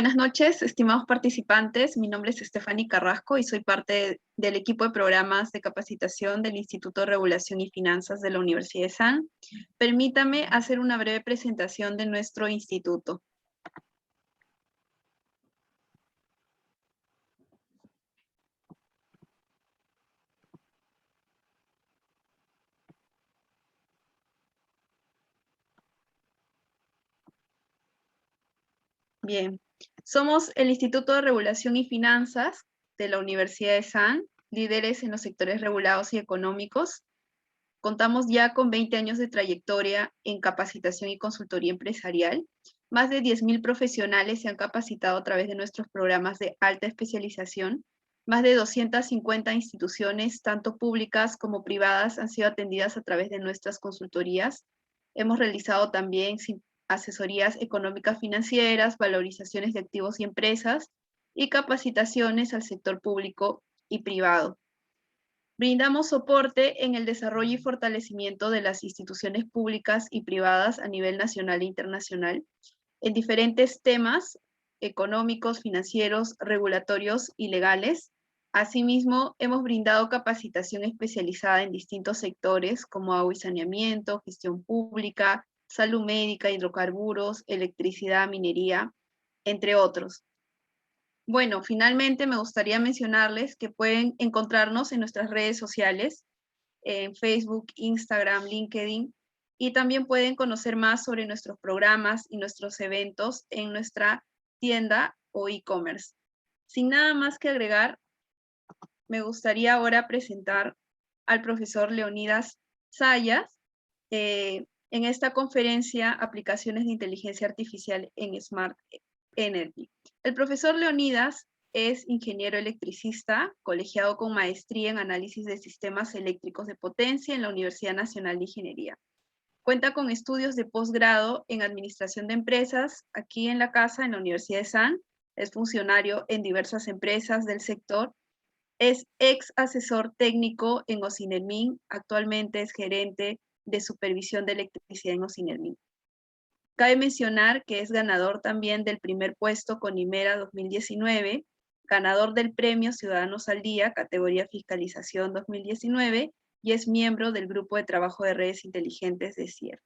Buenas noches, estimados participantes. Mi nombre es Stephanie Carrasco y soy parte del equipo de programas de capacitación del Instituto de Regulación y Finanzas de la Universidad de San. Permítame hacer una breve presentación de nuestro instituto. Bien, somos el Instituto de Regulación y Finanzas de la Universidad de San, líderes en los sectores regulados y económicos. Contamos ya con 20 años de trayectoria en capacitación y consultoría empresarial. Más de 10.000 profesionales se han capacitado a través de nuestros programas de alta especialización. Más de 250 instituciones, tanto públicas como privadas, han sido atendidas a través de nuestras consultorías. Hemos realizado también asesorías económicas financieras, valorizaciones de activos y empresas y capacitaciones al sector público y privado. Brindamos soporte en el desarrollo y fortalecimiento de las instituciones públicas y privadas a nivel nacional e internacional en diferentes temas económicos, financieros, regulatorios y legales. Asimismo, hemos brindado capacitación especializada en distintos sectores como agua y saneamiento, gestión pública, salud médica, hidrocarburos, electricidad, minería, entre otros. Bueno, finalmente me gustaría mencionarles que pueden encontrarnos en nuestras redes sociales, en Facebook, Instagram, LinkedIn, y también pueden conocer más sobre nuestros programas y nuestros eventos en nuestra tienda o e-commerce. Sin nada más que agregar, me gustaría ahora presentar al profesor Leonidas Sayas en esta conferencia Aplicaciones de Inteligencia Artificial en Smart Energy. El profesor Leonidas es ingeniero electricista, colegiado con maestría en análisis de sistemas eléctricos de potencia en la Universidad Nacional de Ingeniería. Cuenta con estudios de posgrado en administración de empresas aquí en la casa, en la Universidad de San. Es funcionario en diversas empresas del sector. Es ex asesor técnico en Ocinermin. Actualmente es gerente de supervisión de electricidad en Ocinermin. Cabe mencionar que es ganador también del primer puesto con IMERA 2019, ganador del premio Ciudadanos al Día, categoría Fiscalización 2019, y es miembro del Grupo de Trabajo de Redes Inteligentes de CIER.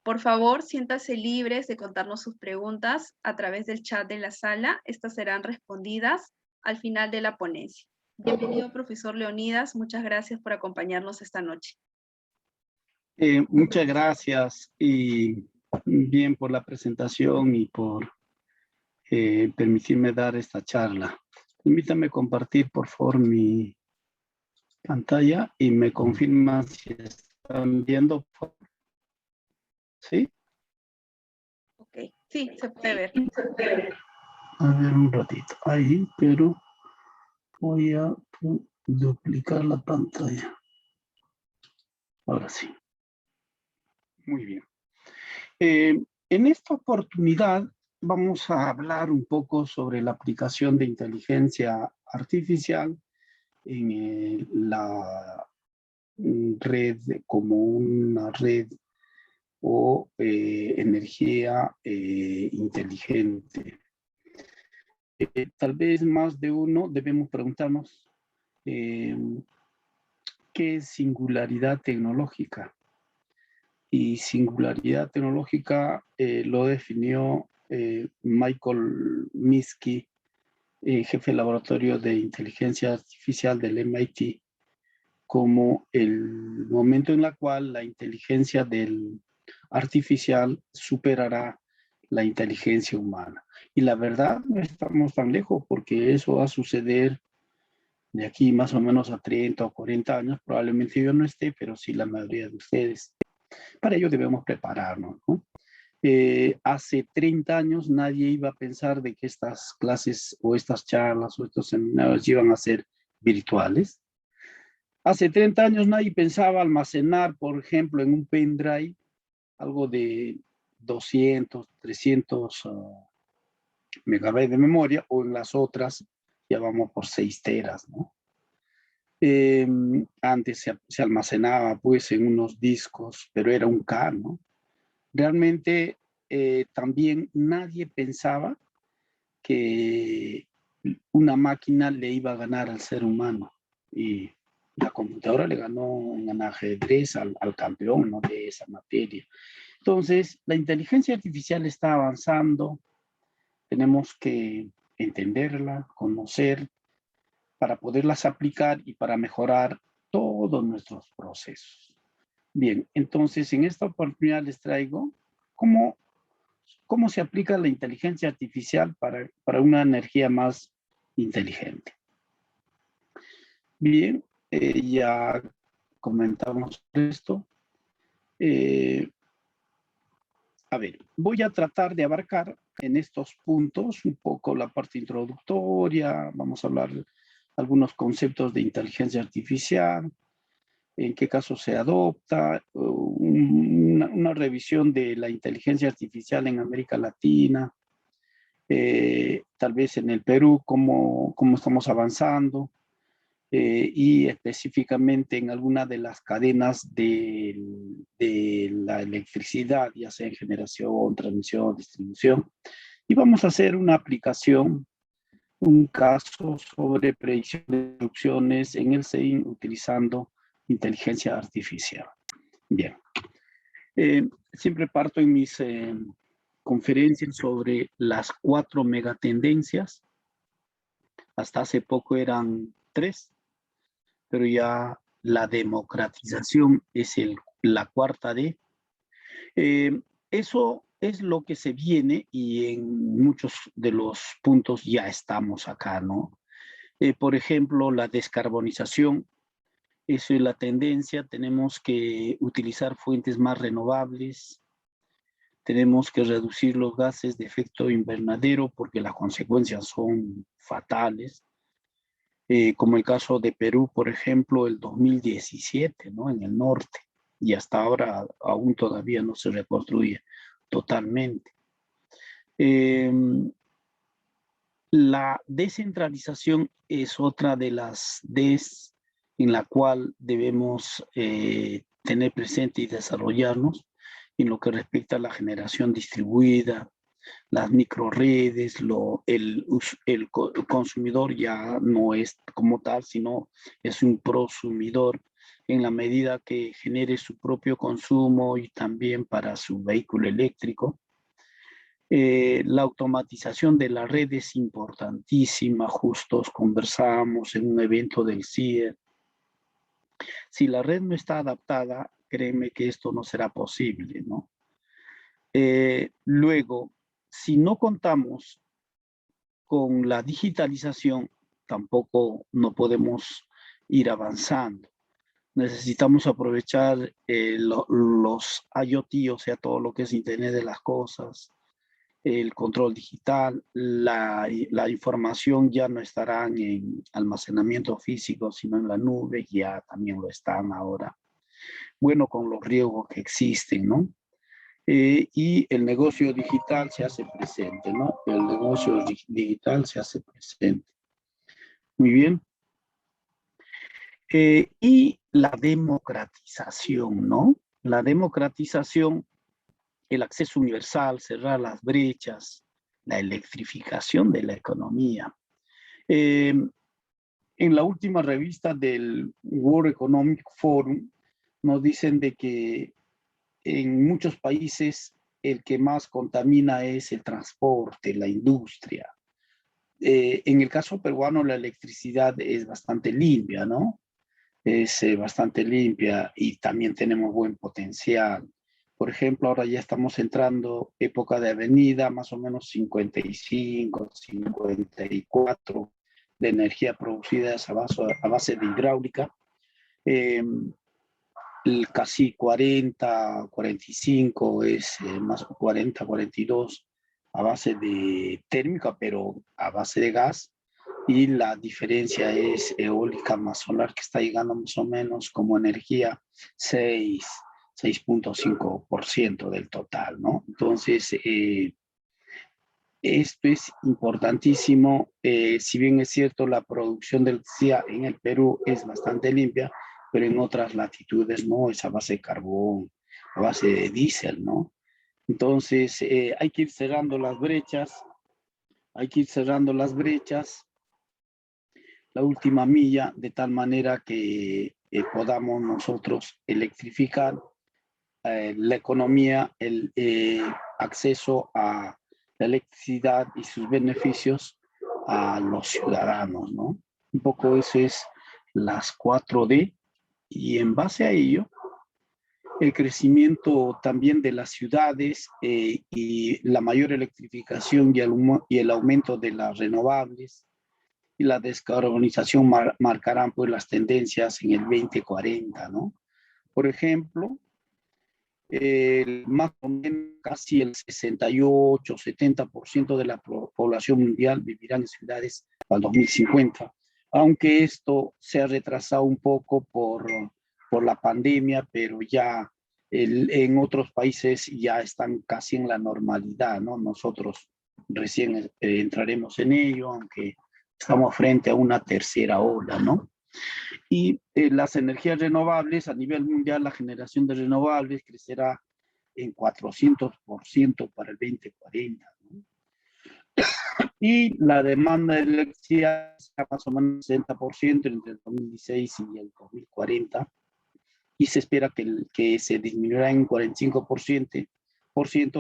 Por favor, siéntanse libres de contarnos sus preguntas a través del chat de la sala. Estas serán respondidas al final de la ponencia. Bienvenido, profesor Leonidas. Muchas gracias por acompañarnos esta noche. Muchas gracias y bien por la presentación y por permitirme dar esta charla. Permítame compartir por favor mi pantalla y me confirman si están viendo. ¿Sí? Ok, sí, se puede ver. A ver un ratito ahí, pero voy a duplicar la pantalla. Ahora sí. Muy bien. En esta oportunidad vamos a hablar un poco sobre la aplicación de inteligencia artificial en la red como una red o energía inteligente. Tal vez más de uno debemos preguntarnos ¿qué es singularidad tecnológica? Y singularidad tecnológica lo definió Michael Minsky, jefe de laboratorio de inteligencia artificial del MIT, como el momento en el cual la inteligencia del artificial superará la inteligencia humana. Y la verdad, no estamos tan lejos porque eso va a suceder de aquí más o menos a 30 o 40 años. Probablemente yo no esté, pero sí la mayoría de ustedes. Para ello debemos prepararnos, ¿no? Hace 30 años nadie iba a pensar de que estas clases o estas charlas o estos seminarios iban a ser virtuales. Hace 30 años nadie pensaba almacenar, por ejemplo, en un pendrive algo de 200, 300 megabytes de memoria, o en las otras ya vamos por 6 teras, ¿no? Antes se almacenaba pues en unos discos, pero era un K, ¿no? Realmente también nadie pensaba que una máquina le iba a ganar al ser humano. Y la computadora le ganó en ajedrez al campeón, ¿no?, de esa materia. Entonces, la inteligencia artificial está avanzando, tenemos que entenderla, conocer, para poderlas aplicar y para mejorar todos nuestros procesos. Bien, entonces en esta oportunidad les traigo cómo se aplica la inteligencia artificial para una energía más inteligente. Bien, ya comentamos esto. A ver, voy a tratar de abarcar en estos puntos un poco la parte introductoria, vamos a hablar de algunos conceptos de inteligencia artificial, en qué caso se adopta, una revisión de la inteligencia artificial en América Latina, tal vez en el Perú, cómo estamos avanzando, y específicamente en alguna de las cadenas de la electricidad, ya sea en generación, transmisión, distribución. Y vamos a hacer una aplicación, un caso sobre predicción de producciones en el CEIN utilizando inteligencia artificial. Bien. Siempre parto en mis conferencias sobre las 4 megatendencias. Hasta hace poco eran 3, pero ya la democratización es la cuarta D. Eso es lo que se viene y en muchos de los puntos ya estamos acá, ¿no? Por ejemplo, la descarbonización, eso es la tendencia, tenemos que utilizar fuentes más renovables, tenemos que reducir los gases de efecto invernadero porque las consecuencias son fatales. Como el caso de Perú, por ejemplo, el 2017, ¿no?, en el norte, y hasta ahora aún todavía no se reconstruye totalmente. La descentralización es otra de las Ds en la cual debemos tener presente y desarrollarnos en lo que respecta a la generación distribuida, las microredes, el consumidor ya no es como tal, sino es un prosumidor en la medida que genere su propio consumo y también para su vehículo eléctrico. La automatización de la red es importantísima, justos conversamos en un evento del CIE. Si la red no está adaptada, créeme que esto no será posible, ¿no? Luego, si no contamos con la digitalización, tampoco no podemos ir avanzando. Necesitamos aprovechar los IoT, o sea, todo lo que es Internet de las cosas, el control digital, la información ya no estará en almacenamiento físico, sino en la nube, ya también lo están ahora. Bueno, con los riesgos que existen, ¿no? Y el negocio digital se hace presente, ¿no? El negocio digital se hace presente. Muy bien. Y la democratización, ¿no? La democratización, el acceso universal, cerrar las brechas, la electrificación de la economía. En la última revista del World Economic Forum nos dicen de que en muchos países el que más contamina es el transporte, la industria. En el caso peruano la electricidad es bastante limpia, ¿no? Es bastante limpia y también tenemos buen potencial. Por ejemplo, ahora ya estamos entrando época de avenida, más o menos 55, 54 de energía producida a base de hidráulica. Casi 40, 45 es más 40, 42 a base de térmica, pero a base de gas. Y la diferencia es eólica más solar, que está llegando más o menos como energía 6.5% del total, ¿no? Entonces, esto es importantísimo. Si bien es cierto, la producción del CIA en el Perú es bastante limpia, pero en otras latitudes no, es a base de carbón, a base de diésel, ¿no? Entonces, hay que ir cerrando las brechas, la última milla, de tal manera que podamos nosotros electrificar la economía, el acceso a la electricidad y sus beneficios a los ciudadanos, ¿no? Un poco eso es las 4D, y en base a ello, el crecimiento también de las ciudades y la mayor electrificación y el aumento de las renovables y la descarbonización marcarán pues las tendencias en el 2040, ¿no? Por ejemplo, más o menos casi el 68-70% de la población mundial vivirá en ciudades al 2050, aunque esto se ha retrasado un poco por la pandemia, pero ya en otros países ya están casi en la normalidad, ¿no? Nosotros recién entraremos en ello, aunque estamos frente a una tercera ola, ¿no? Y las energías renovables a nivel mundial, la generación de renovables crecerá en 400% para el 2040, ¿no? Y la demanda de electricidad será más o menos 60% entre el 2016 y el 2040, y se espera que se disminuirá en 45%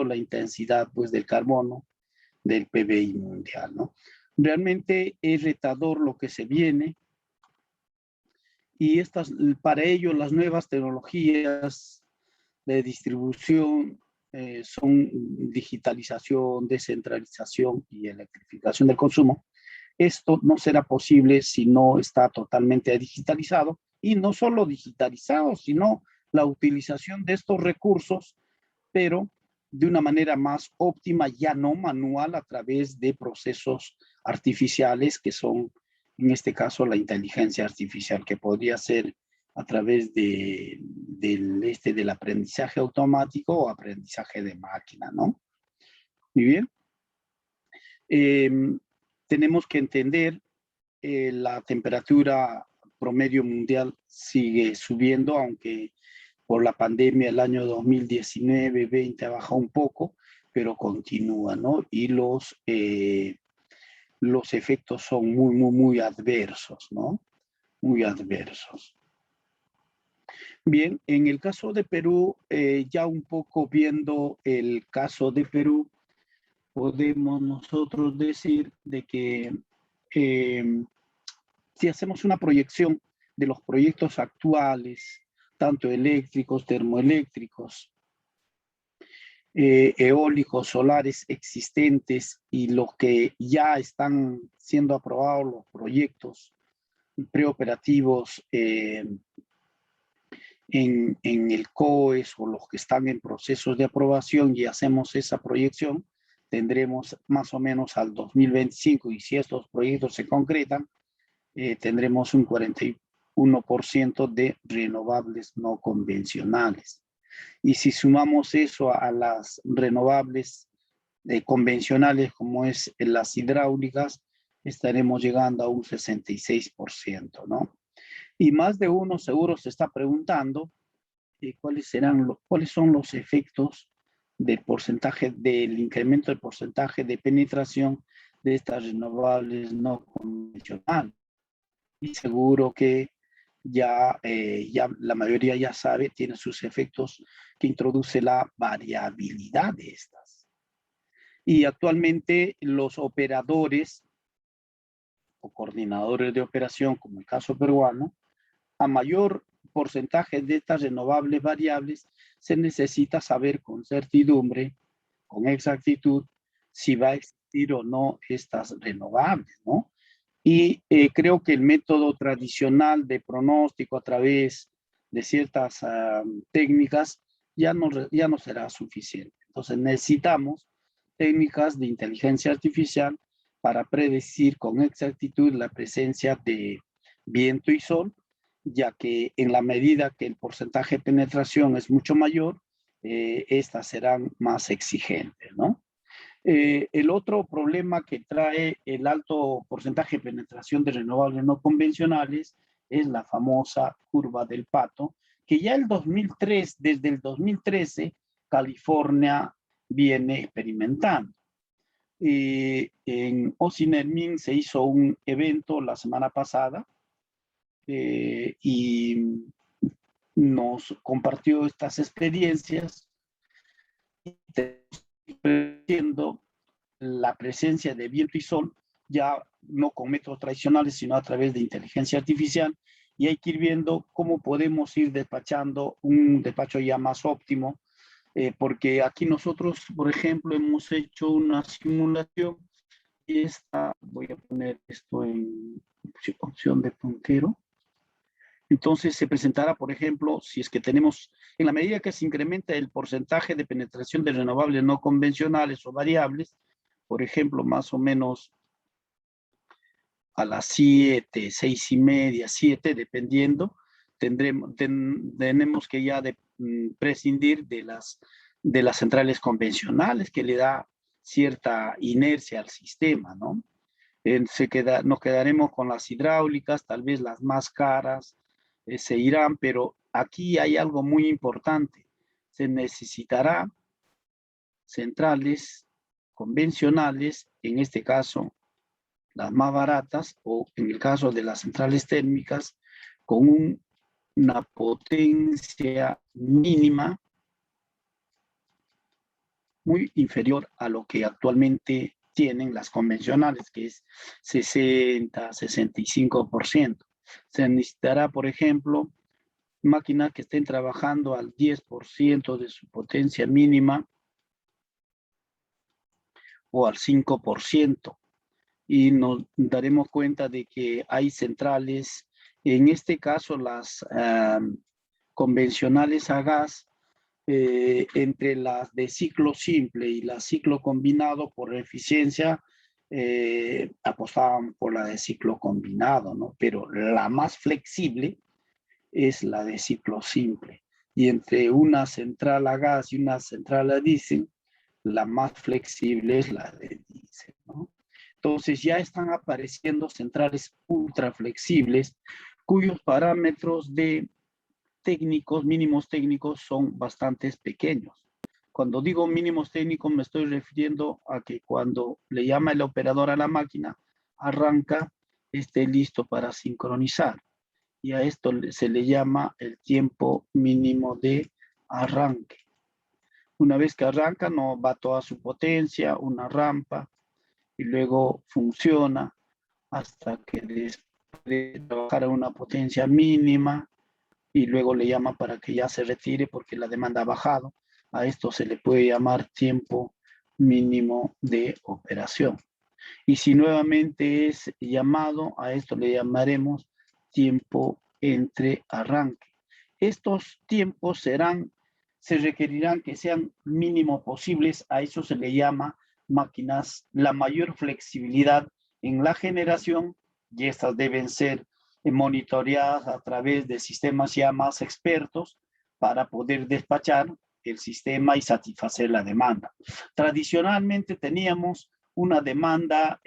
la intensidad pues, del carbono del PBI mundial, ¿no? Realmente es retador lo que se viene, y para ello las nuevas tecnologías de distribución son digitalización, descentralización y electrificación del consumo. Esto no será posible si no está totalmente digitalizado, y no solo digitalizado, sino la utilización de estos recursos, pero de una manera más óptima, ya no manual, a través de procesos artificiales que son, en este caso, la inteligencia artificial, que podría ser a través del aprendizaje automático o aprendizaje de máquina, ¿no? Muy bien. Tenemos que entender la temperatura promedio mundial sigue subiendo, aunque por la pandemia el año 2019-20 ha bajado un poco, pero continúa, ¿no? Y los efectos son muy, muy, muy adversos, ¿no? Muy adversos. Bien, en el caso de Perú, ya un poco viendo el caso de Perú, podemos nosotros decir de que si hacemos una proyección de los proyectos actuales, tanto eléctricos, termoeléctricos, eólicos, solares existentes, y los que ya están siendo aprobados, los proyectos preoperativos en el COES, o los que están en procesos de aprobación, y hacemos esa proyección, tendremos más o menos al 2025, y si estos proyectos se concretan, tendremos un 41% de renovables no convencionales. Y si sumamos eso a las renovables convencionales, como es las hidráulicas, estaremos llegando a un 66%, ¿no? Y más de uno seguro se está preguntando cuáles son los efectos del incremento del porcentaje de penetración de estas renovables no convencionales. Y seguro que ya la mayoría ya sabe, tiene sus efectos, que introduce la variabilidad de estas. Y actualmente los operadores o coordinadores de operación, como el caso peruano, a mayor porcentaje de estas renovables variables, se necesita saber con certidumbre, con exactitud, si va a existir o no estas renovables, ¿no? Y creo que el método tradicional de pronóstico a través de ciertas técnicas ya no será suficiente. Entonces necesitamos técnicas de inteligencia artificial para predecir con exactitud la presencia de viento y sol, ya que en la medida que el porcentaje de penetración es mucho mayor, estas serán más exigentes, ¿no? El otro problema que trae el alto porcentaje de penetración de renovables no convencionales es la famosa curva del pato, que ya desde el 2013, California viene experimentando. En Ocinermin se hizo un evento la semana pasada y nos compartió estas experiencias, viendo la presencia de viento y sol, ya no con métodos tradicionales, sino a través de inteligencia artificial, y hay que ir viendo cómo podemos ir despachando un despacho ya más óptimo, porque aquí nosotros, por ejemplo, hemos hecho una simulación, y voy a poner esto en opción de puntero. Entonces se presentará, por ejemplo, si es que tenemos, en la medida que se incrementa el porcentaje de penetración de renovables no convencionales o variables, por ejemplo, más o menos a las 7, 6:30, 7, dependiendo, tenemos que ya prescindir de las centrales convencionales, que le da cierta inercia al sistema, ¿no? Nos quedaremos con las hidráulicas, tal vez las más caras se irán, pero aquí hay algo muy importante. Se necesitará centrales convencionales, en este caso las más baratas, o en el caso de las centrales térmicas, con una potencia mínima muy inferior a lo que actualmente tienen las convencionales, que es 60, 65%. Se necesitará, por ejemplo, máquinas que estén trabajando al 10% de su potencia mínima o al 5%. Y nos daremos cuenta de que hay centrales, en este caso las convencionales a gas, entre las de ciclo simple y la ciclo combinado por eficiencia, apostaban por la de ciclo combinado, ¿no? Pero la más flexible es la de ciclo simple. Y entre una central a gas y una central a diésel, la más flexible es la de diésel, ¿no? Entonces ya están apareciendo centrales ultra flexibles cuyos parámetros de técnicos, mínimos técnicos, son bastante pequeños. Cuando digo mínimos técnicos me estoy refiriendo a que cuando le llama el operador a la máquina, arranca, esté listo para sincronizar. Y a esto se le llama el tiempo mínimo de arranque. Una vez que arranca, no va toda su potencia, una rampa, y luego funciona hasta que después de trabajar a una potencia mínima, y luego le llama para que ya se retire porque la demanda ha bajado. A esto se le puede llamar tiempo mínimo de operación. Y si nuevamente es llamado, a esto le llamaremos tiempo entre arranque. Estos tiempos se requerirán que sean mínimo posibles, a eso se le llama máquinas, la mayor flexibilidad en la generación, y estas deben ser monitoreadas a través de sistemas ya más expertos para poder despachar el sistema y satisfacer la demanda. Tradicionalmente teníamos una demanda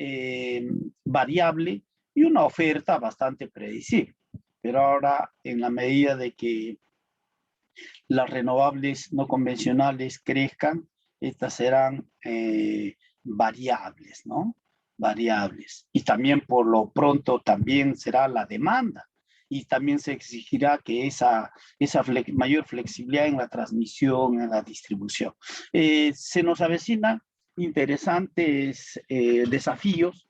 variable y una oferta bastante predecible, pero ahora en la medida de que las renovables no convencionales crezcan, estas serán variables, ¿no? Variables. Y también por lo pronto también será la demanda. Y también se exigirá que esa mayor flexibilidad en la transmisión, en la distribución. Se nos avecinan interesantes desafíos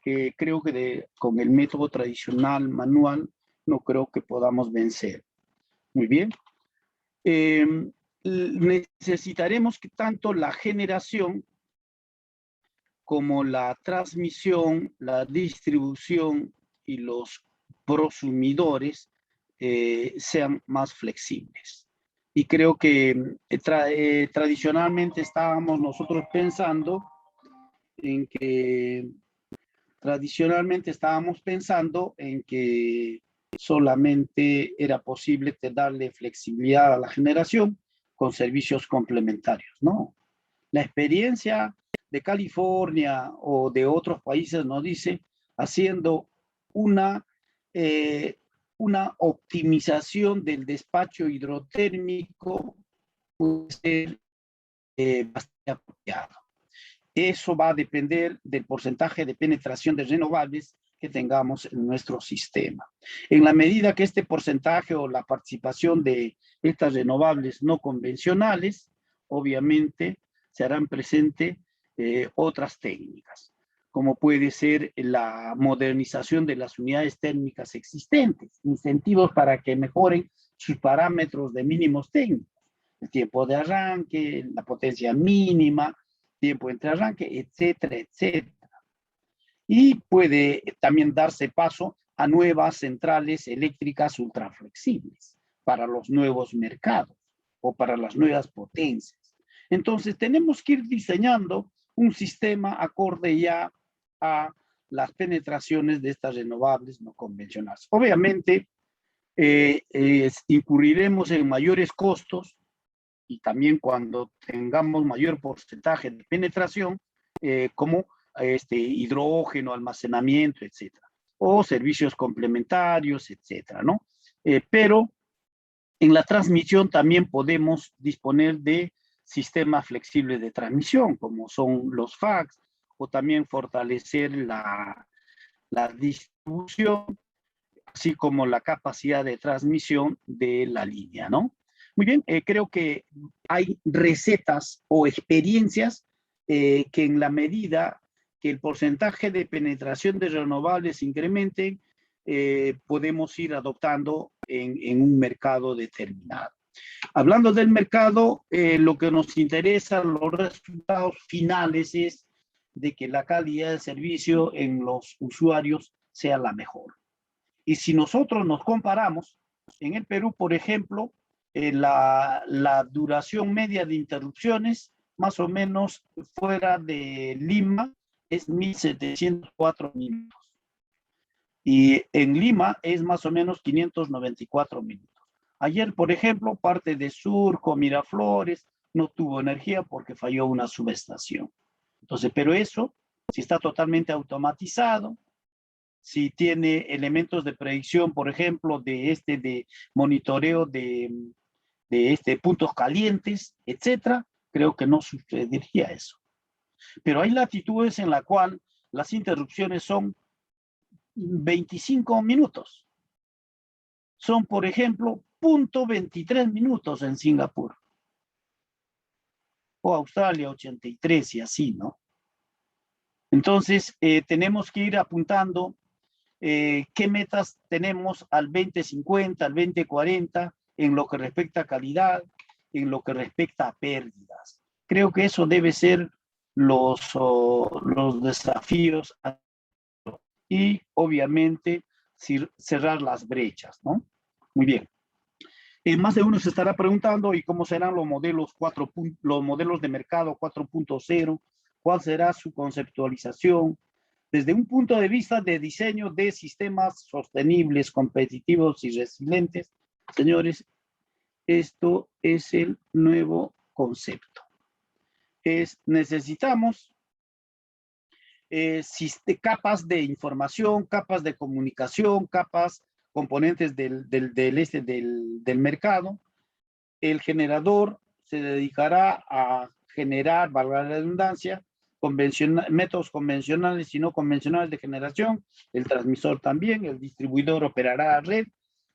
que creo que con el método tradicional manual no creo que podamos vencer. Muy bien. Necesitaremos que tanto la generación como la transmisión, la distribución y los prosumidores sean más flexibles. Y creo que tradicionalmente estábamos nosotros pensando en que solamente era posible darle flexibilidad a la generación con servicios complementarios. No, la experiencia de California o de otros países nos dice haciendo una optimización del despacho hidrotérmico puede ser bastante apropiado. Eso va a depender del porcentaje de penetración de renovables que tengamos en nuestro sistema. En la medida que este porcentaje o la participación de estas renovables no convencionales, obviamente se harán presente otras técnicas, como puede ser la modernización de las unidades térmicas existentes, incentivos para que mejoren sus parámetros de mínimos técnicos, el tiempo de arranque, la potencia mínima, tiempo entre arranque, etcétera, etcétera. Y puede también darse paso a nuevas centrales eléctricas ultraflexibles para los nuevos mercados o para las nuevas potencias. Entonces, tenemos que ir diseñando un sistema acorde ya a las penetraciones de estas renovables no convencionales. Obviamente, incurriremos en mayores costos y también cuando tengamos mayor porcentaje de penetración, como hidrógeno, almacenamiento, etcétera, o servicios complementarios, etcétera, ¿no? Pero en la transmisión también podemos disponer de sistemas flexibles de transmisión, como son los FACS, o también fortalecer la distribución, así como la capacidad de transmisión de la línea, ¿no? Muy bien, creo que hay recetas o experiencias que en la medida que el porcentaje de penetración de renovables incremente, podemos ir adoptando en un mercado determinado. Hablando del mercado, lo que nos interesa, los resultados finales es de que la calidad de servicio en los usuarios sea la mejor. Y si nosotros nos comparamos, en el Perú, por ejemplo, la duración media de interrupciones, más o menos fuera de Lima, es 1.704 minutos. Y en Lima es más o menos 594 minutos. Ayer, por ejemplo, parte de Surco, Miraflores, no tuvo energía porque falló una subestación. Entonces, pero eso, si está totalmente automatizado, si tiene elementos de predicción, por ejemplo, de monitoreo de puntos calientes, etcétera, creo que no sucedería eso. Pero hay latitudes en la cual las interrupciones son 25 minutos. Son, por ejemplo, 0.23 minutos en Singapur. O Australia, 83 y así, ¿no? Entonces, tenemos que ir apuntando qué metas tenemos al 2050, al 2040, en lo que respecta a calidad, en lo que respecta a pérdidas. Creo que eso debe ser los desafíos y obviamente cerrar las brechas, ¿no? Muy bien. Más de uno se estará preguntando, ¿y cómo serán los modelos de mercado 4.0? ¿Cuál será su conceptualización? Desde un punto de vista de diseño de sistemas sostenibles, competitivos y resilientes, señores, esto es el nuevo concepto. Necesitamos capas de información, capas de comunicación, componentes del mercado. El generador se dedicará a generar, valga la redundancia, métodos convencionales y no convencionales de generación, el transmisor también, el distribuidor operará a red,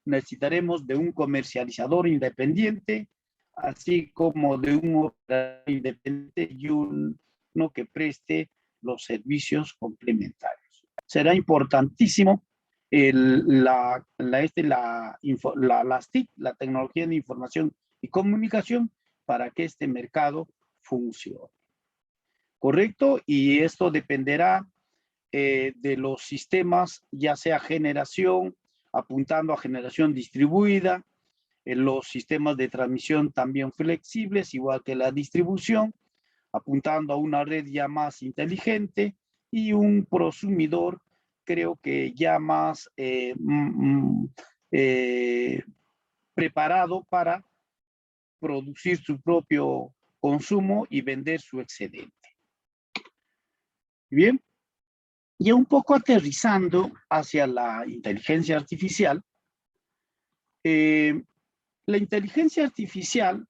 necesitaremos de un comercializador independiente, así como de un operador independiente y uno que preste los servicios complementarios. Será importantísimo la TIC, la tecnología de información y comunicación, para que este mercado funcione. ¿Correcto? Y esto dependerá de los sistemas, ya sea generación, apuntando a generación distribuida, los sistemas de transmisión también flexibles, igual que la distribución, apuntando a una red ya más inteligente y un prosumidor, creo que ya más preparado para producir su propio consumo y vender su excedente. Bien, y un poco aterrizando hacia la inteligencia artificial, la inteligencia artificial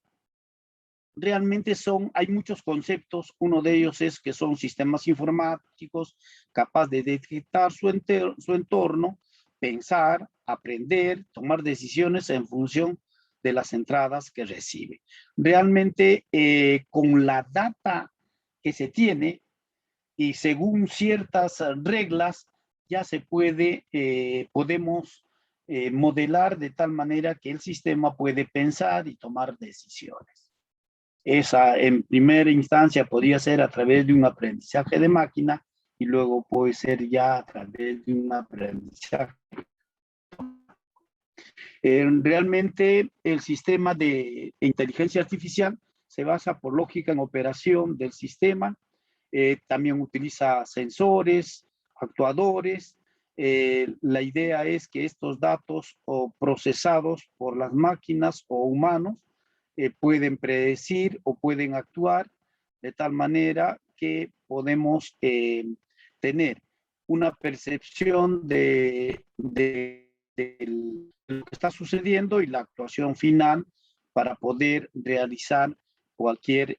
realmente hay muchos conceptos. Uno de ellos es que son sistemas informáticos capaces de detectar su entorno, pensar, aprender, tomar decisiones en función de las entradas que recibe. Realmente, con la data que se tiene y según ciertas reglas, ya podemos modelar de tal manera que el sistema puede pensar y tomar decisiones. Esa, en primera instancia, podría ser a través de un aprendizaje de máquina y luego puede ser ya a través de un aprendizaje. Realmente el sistema de inteligencia artificial se basa por lógica en operación del sistema. También utiliza sensores, actuadores. La idea es que estos datos o procesados por las máquinas o humanos pueden predecir o pueden actuar de tal manera que podemos tener una percepción de lo que está sucediendo y la actuación final para poder realizar cualquier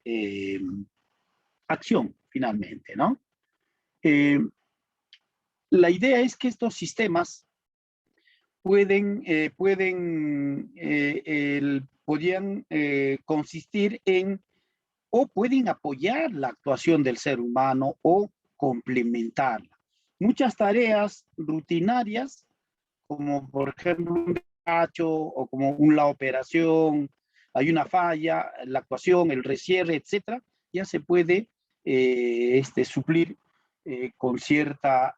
acción finalmente, ¿no? La idea es que estos sistemas podrían consistir en o pueden apoyar la actuación del ser humano o complementarla. Muchas tareas rutinarias, como por ejemplo un despacho o como la operación, hay una falla, la actuación, el recierre, etcétera, ya se puede suplir con cierta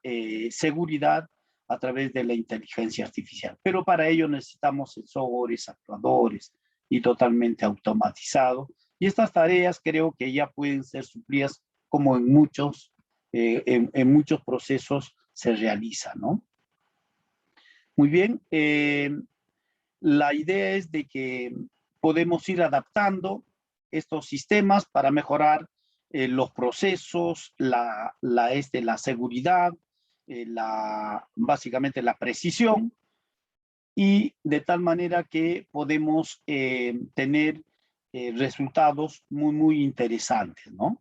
seguridad a través de la inteligencia artificial. Pero para ello necesitamos sensores, actuadores y totalmente automatizado. Y estas tareas creo que ya pueden ser suplidas como en muchos procesos se realizan, ¿no? Muy bien, la idea es de que podemos ir adaptando estos sistemas para mejorar los procesos, la seguridad, básicamente la precisión, y de tal manera que podemos tener resultados muy, muy interesantes, ¿no?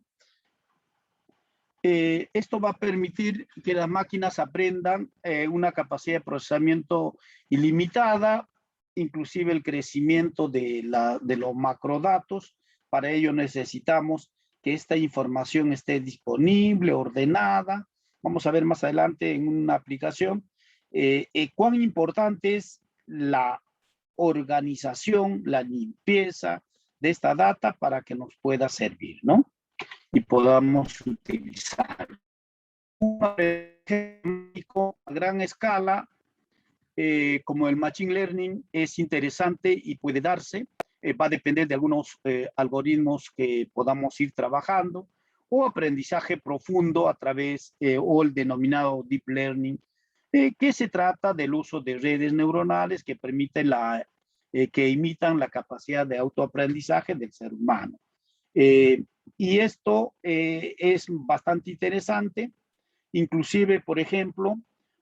Esto va a permitir que las máquinas aprendan una capacidad de procesamiento ilimitada, inclusive el crecimiento de los macrodatos. Para ello necesitamos que esta información esté disponible, ordenada. Vamos a ver más adelante en una aplicación cuán importante es la organización, la limpieza de esta data para que nos pueda servir, ¿no? Y podamos utilizar un ejemplo a gran escala, como el Machine Learning, es interesante y puede darse. Va a depender de algunos algoritmos que podamos ir trabajando, o aprendizaje profundo a través, o el denominado Deep Learning, que se trata del uso de redes neuronales que permiten que imitan la capacidad de autoaprendizaje del ser humano. Y esto es bastante interesante, inclusive, por ejemplo,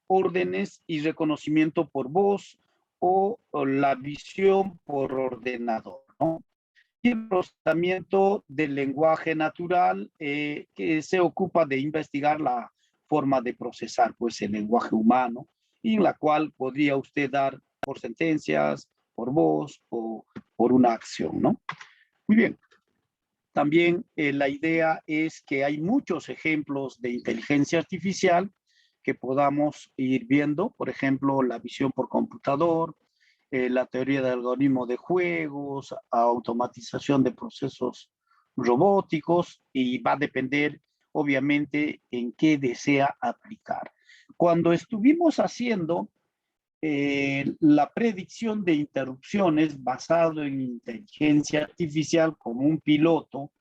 órdenes y reconocimiento por voz o la visión por ordenador, ¿no? Y el procesamiento del lenguaje natural que se ocupa de investigar la forma de procesar pues, el lenguaje humano, y en la cual podría usted dar por sentencias, por voz o por una acción, ¿no? Muy bien. También la idea es que hay muchos ejemplos de inteligencia artificial que podamos ir viendo, por ejemplo, la visión por computador, la teoría del algoritmo de juegos, automatización de procesos robóticos, y va a depender, obviamente, en qué desea aplicar. Cuando estuvimos haciendo la predicción de interrupciones basado en inteligencia artificial como un piloto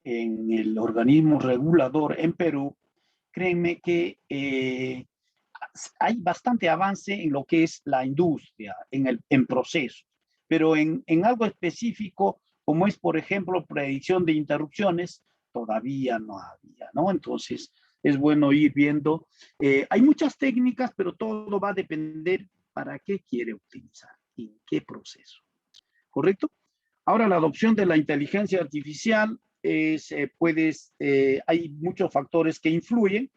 en el organismo regulador en Perú, créanme que hay bastante avance en lo que es la industria, en procesos, pero en algo específico, como es, por ejemplo, predicción de interrupciones, todavía no había, ¿no? Entonces, es bueno ir viendo. Hay muchas técnicas, pero todo va a depender para qué quiere utilizar, en qué proceso, ¿correcto? Ahora, la adopción de la inteligencia artificial hay muchos factores que influyen,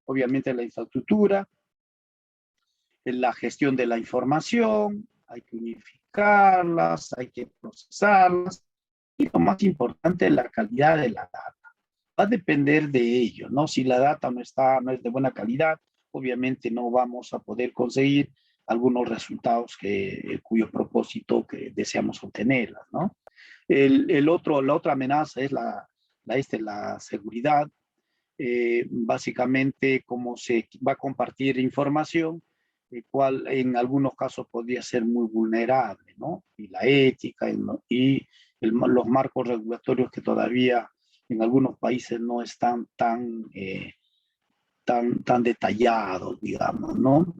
obviamente la infraestructura, en la gestión de la información, hay que unificarlas, hay que procesarlas, y lo más importante, la calidad de la data. Va a depender de ello, ¿no? Si la data no es de buena calidad, obviamente no vamos a poder conseguir algunos resultados cuyo propósito que deseamos obtener, ¿no? La otra amenaza es la seguridad. Básicamente, cómo se va a compartir información, cual en algunos casos podría ser muy vulnerable, ¿no? Y la ética los marcos regulatorios que todavía en algunos países no están tan detallados, digamos, ¿no?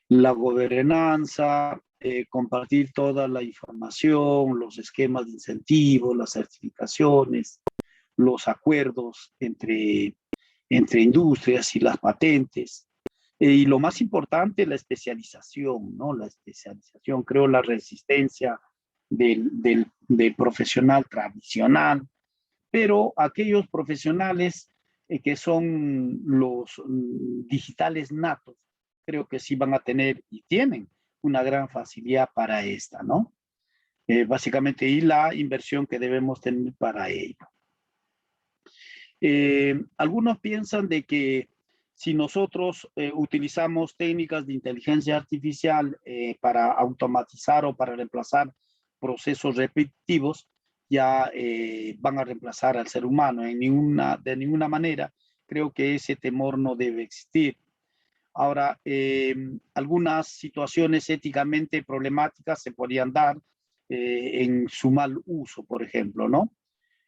La gobernanza, compartir toda la información, los esquemas de incentivos, las certificaciones, los acuerdos entre industrias y las patentes. Y lo más importante, la especialización, ¿no? La especialización, creo, la resistencia del profesional tradicional, pero aquellos profesionales que son los digitales natos, creo que sí van a tener y tienen una gran facilidad para esta, ¿no? Básicamente, y la inversión que debemos tener para ello. Algunos piensan de que si nosotros utilizamos técnicas de inteligencia artificial para automatizar o para reemplazar procesos repetitivos, ya van a reemplazar al ser humano. De ninguna manera creo que ese temor no debe existir. Ahora, algunas situaciones éticamente problemáticas se podrían dar en su mal uso, por ejemplo, ¿no?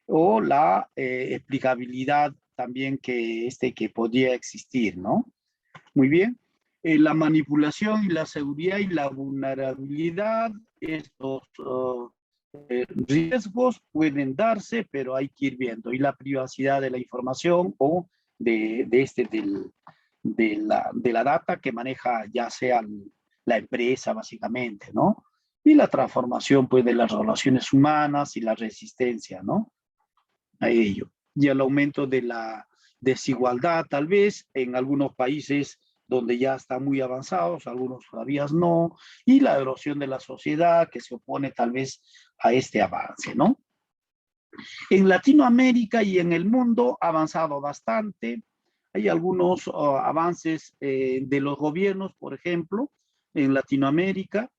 O la explicabilidad también que podría existir, ¿no? Muy bien. La manipulación y la seguridad y la vulnerabilidad, estos riesgos pueden darse, pero hay que ir viendo. Y la privacidad de la información o de la data que maneja ya sea la empresa, básicamente, ¿no? Y la transformación, pues, de las relaciones humanas y la resistencia, ¿no? A ello. Y el aumento de la desigualdad, tal vez, en algunos países donde ya están muy avanzados, algunos todavía no, y la erosión de la sociedad que se opone tal vez a este avance, ¿no? En Latinoamérica y en el mundo ha avanzado bastante. Hay algunos avances de los gobiernos, por ejemplo, en Latinoamérica,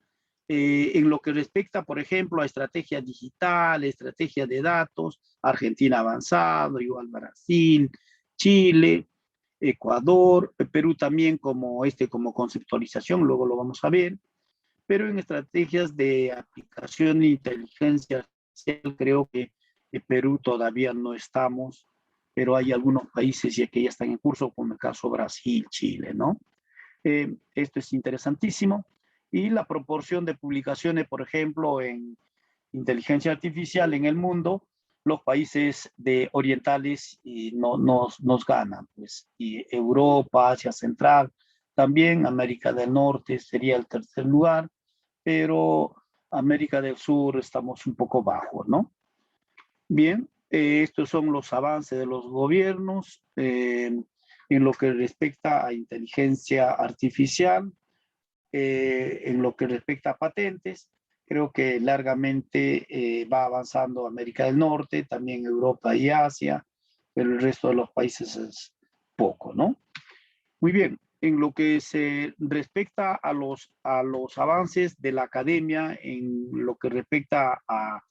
en lo que respecta, por ejemplo, a estrategia digital, estrategia de datos, Argentina avanzado, igual Brasil, Chile, Ecuador, Perú también como conceptualización, luego lo vamos a ver, pero en estrategias de aplicación de inteligencia artificial creo que en Perú todavía no estamos, pero hay algunos países ya que ya están en curso, como el caso Brasil, Chile, ¿no? Esto es interesantísimo. Y la proporción de publicaciones, por ejemplo, en inteligencia artificial en el mundo, los países orientales nos ganan, pues, y Europa, Asia Central, también América del Norte sería el tercer lugar, pero América del Sur estamos un poco bajo, ¿no? Bien, estos son los avances de los gobiernos en lo que respecta a inteligencia artificial, en lo que respecta a patentes. Creo que largamente va avanzando América del Norte, también Europa y Asia, pero el resto de los países es poco, ¿no? Muy bien, en lo que se respecta a los avances de la academia, en lo que respecta a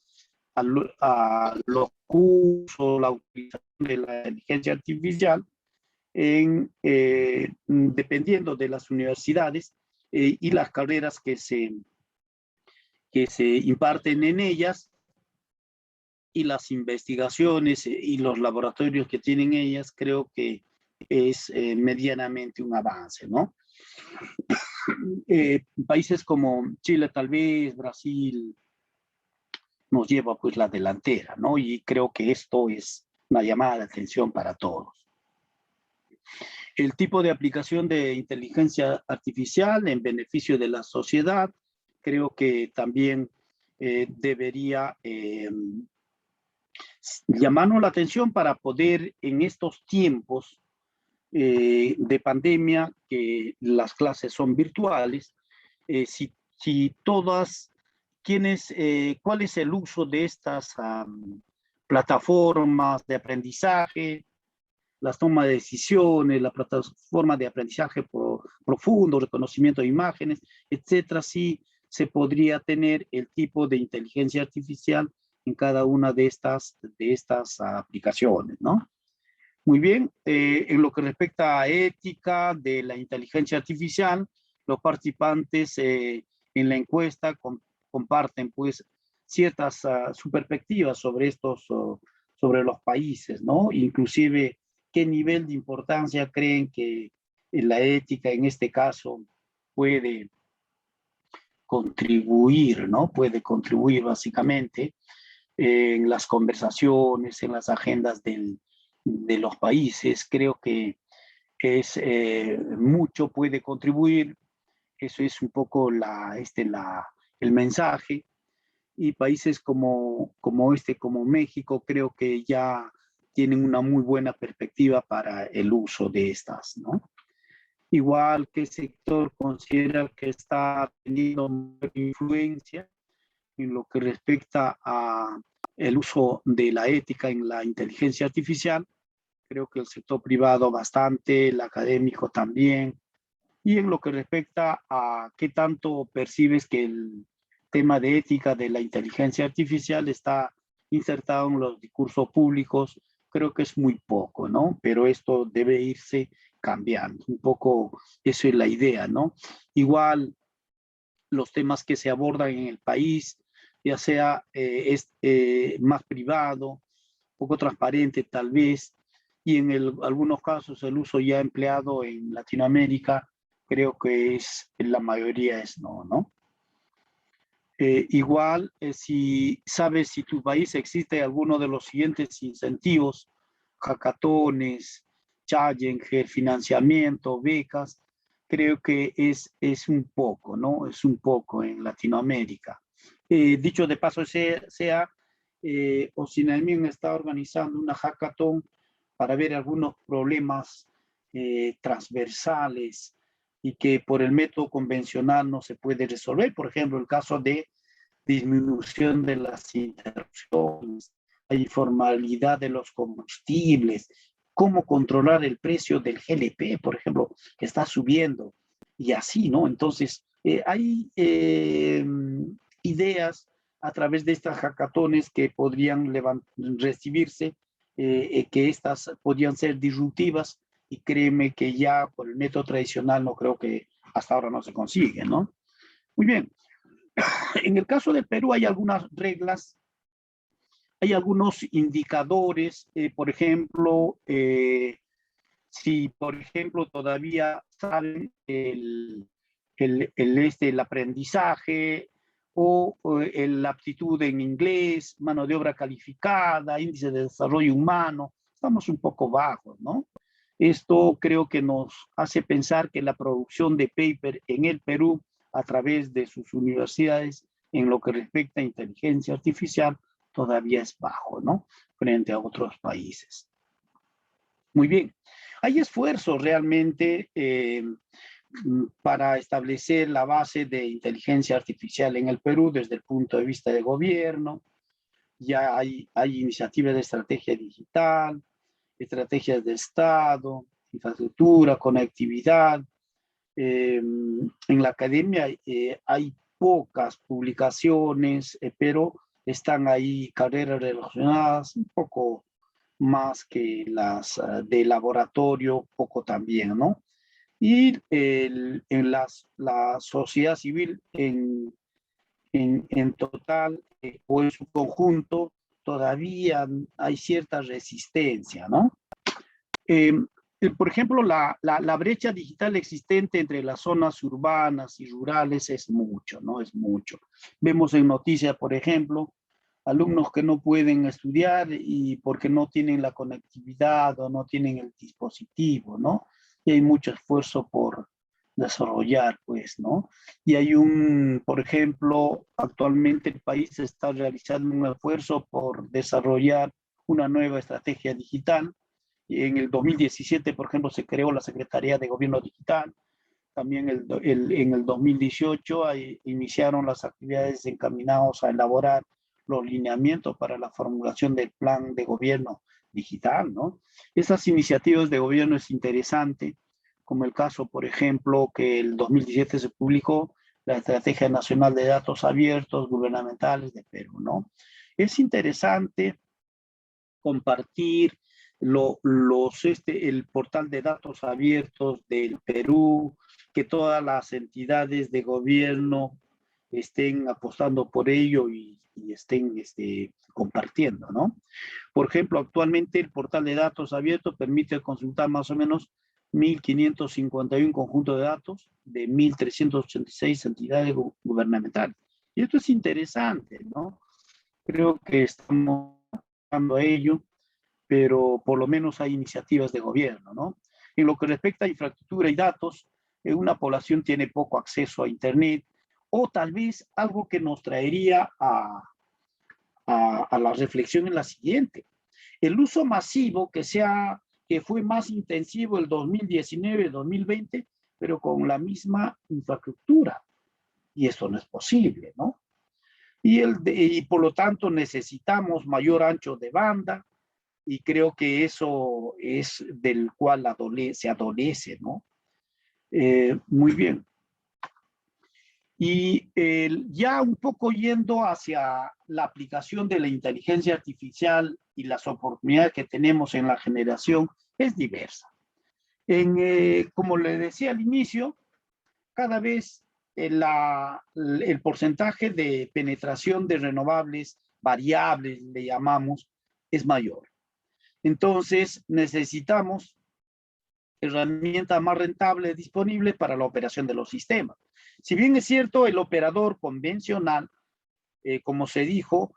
los cursos, la utilización de la inteligencia artificial, dependiendo de las universidades y las carreras que se imparten en ellas y las investigaciones y los laboratorios que tienen ellas, creo que es medianamente un avance, ¿no? Países como Chile, tal vez, Brasil, nos lleva pues la delantera, ¿no? Y creo que esto es una llamada de atención para todos. El tipo de aplicación de inteligencia artificial en beneficio de la sociedad, creo que también debería llamarnos la atención para poder en estos tiempos de pandemia, que las clases son virtuales, si todas, ¿cuál es el uso de estas plataformas de aprendizaje, las tomas de decisiones, la plataforma de aprendizaje profundo, reconocimiento de imágenes, etcétera? Si se podría tener el tipo de inteligencia artificial en cada una de estas aplicaciones, ¿no? Muy bien, en lo que respecta a ética de la inteligencia artificial, los participantes en la encuesta comparten pues ciertas su perspectivas sobre sobre los países, ¿no? Inclusive qué nivel de importancia creen que la ética en este caso puede contribuir, ¿no? Puede contribuir básicamente en las conversaciones, en las agendas de los países. Creo que es mucho puede contribuir. Eso es un poco el mensaje. Y países como México, creo que ya tienen una muy buena perspectiva para el uso de estas, ¿no? Igual, ¿qué sector considera que está teniendo influencia en lo que respecta a el uso de la ética en la inteligencia artificial? Creo que el sector privado bastante, el académico también. Y en lo que respecta a qué tanto percibes que el tema de ética de la inteligencia artificial está insertado en los discursos públicos, creo que es muy poco, ¿no? Pero esto debe irse cambiando. Un poco eso es la idea, ¿no? Igual los temas que se abordan en el país, ya sea más privado, poco transparente tal vez, y en algunos casos el uso ya empleado en Latinoamérica, creo que la mayoría es no, ¿no? Igual, si sabes si tu país existe alguno de los siguientes incentivos, hackatones, challenger, financiamiento, becas, creo que es un poco, ¿no? Es un poco en Latinoamérica. Dicho de paso, Oceanamium está organizando una hackathon para ver algunos problemas transversales y que por el método convencional no se puede resolver. Por ejemplo, el caso de disminución de las interrupciones, la informalidad de los combustibles, cómo controlar el precio del GLP, por ejemplo, que está subiendo, y así, ¿no? Entonces, hay ideas a través de estas hackatones que podrían recibirse, que estas podrían ser disruptivas, y créeme que ya por el método tradicional no creo que hasta ahora no se consigue, ¿no? Muy bien. En el caso del Perú hay algunas reglas, hay algunos indicadores, por ejemplo, si por ejemplo todavía saben el aprendizaje o la aptitud en inglés, mano de obra calificada, índice de desarrollo humano, estamos un poco bajos, ¿no? Esto creo que nos hace pensar que la producción de paper en el Perú a través de sus universidades en lo que respecta a inteligencia artificial todavía es bajo, ¿no? Frente a otros países. Muy bien. Hay esfuerzos realmente para establecer la base de inteligencia artificial en el Perú desde el punto de vista de gobierno. Ya hay iniciativas de estrategia digital, estrategias de Estado, infraestructura, conectividad. En la academia hay pocas publicaciones, pero están ahí carreras relacionadas, un poco más que las de laboratorio, poco también, ¿no? Y la sociedad civil en total o en su conjunto todavía hay cierta resistencia, ¿no? Eh, por ejemplo, la brecha digital existente entre las zonas urbanas y rurales es mucho, ¿no? Es mucho. Vemos en noticias, por ejemplo, alumnos que no pueden estudiar y porque no tienen la conectividad o no tienen el dispositivo, ¿no? Y hay mucho esfuerzo por desarrollar, pues, ¿no? Y hay por ejemplo, actualmente el país está realizando un esfuerzo por desarrollar una nueva estrategia digital. Y en el 2017, por ejemplo, se creó la Secretaría de Gobierno Digital. También en el 2018 iniciaron las actividades encaminadas a elaborar los lineamientos para la formulación del plan de gobierno digital, ¿no? Esas iniciativas de gobierno es interesante, como el caso, por ejemplo, que el 2017 se publicó la Estrategia Nacional de Datos Abiertos Gubernamentales de Perú, ¿no? Es interesante compartir el portal de datos abiertos del Perú, que todas las entidades de gobierno estén apostando por ello y estén compartiendo, ¿no? Por ejemplo, actualmente el portal de datos abiertos permite consultar más o menos 1.551 conjuntos de datos de 1.386 entidades gubernamentales. Y esto es interesante, ¿no? Creo que estamos trabajando a ello, pero por lo menos hay iniciativas de gobierno, ¿no? En lo que respecta a infraestructura y datos, una población tiene poco acceso a Internet, o tal vez algo que nos traería a la reflexión en la siguiente. El uso masivo que fue más intensivo el 2019-2020, pero con la misma infraestructura. Y eso no es posible, ¿no? Y por lo tanto necesitamos mayor ancho de banda, y creo que eso es del cual se adolece, ¿no? Muy bien. Y ya un poco yendo hacia la aplicación de la inteligencia artificial y las oportunidades que tenemos en la generación, es diversa. Como le decía al inicio, cada vez el porcentaje de penetración de renovables variables, le llamamos, es mayor. Entonces, necesitamos herramientas más rentables disponibles para la operación de los sistemas. Si bien es cierto, el operador convencional, como se dijo,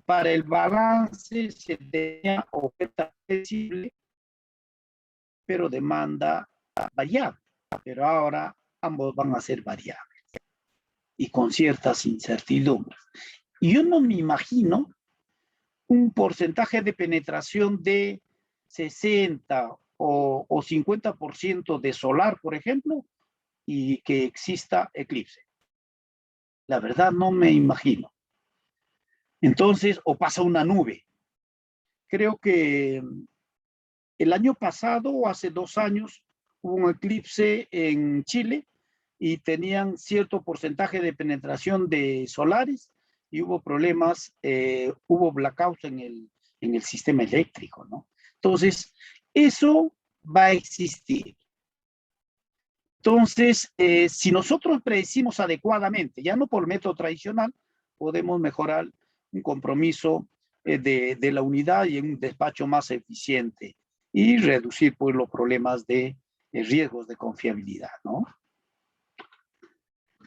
para el balance se tenía oferta flexible, pero demanda variable. Pero ahora ambos van a ser variables y con ciertas incertidumbres. Y yo no me imagino un porcentaje de penetración de 60 o 50% de solar, por ejemplo, y que exista eclipse. La verdad no me imagino. Entonces, o pasa una nube. Creo que el año pasado o hace 2 años hubo un eclipse en Chile y tenían cierto porcentaje de penetración de solares y hubo problemas, hubo blackouts en el sistema eléctrico, ¿no? Entonces, eso va a existir. Entonces, si nosotros predecimos adecuadamente, ya no por método tradicional, podemos mejorar un compromiso de la unidad y en un despacho más eficiente y reducir pues los problemas de riesgos de confiabilidad, ¿no?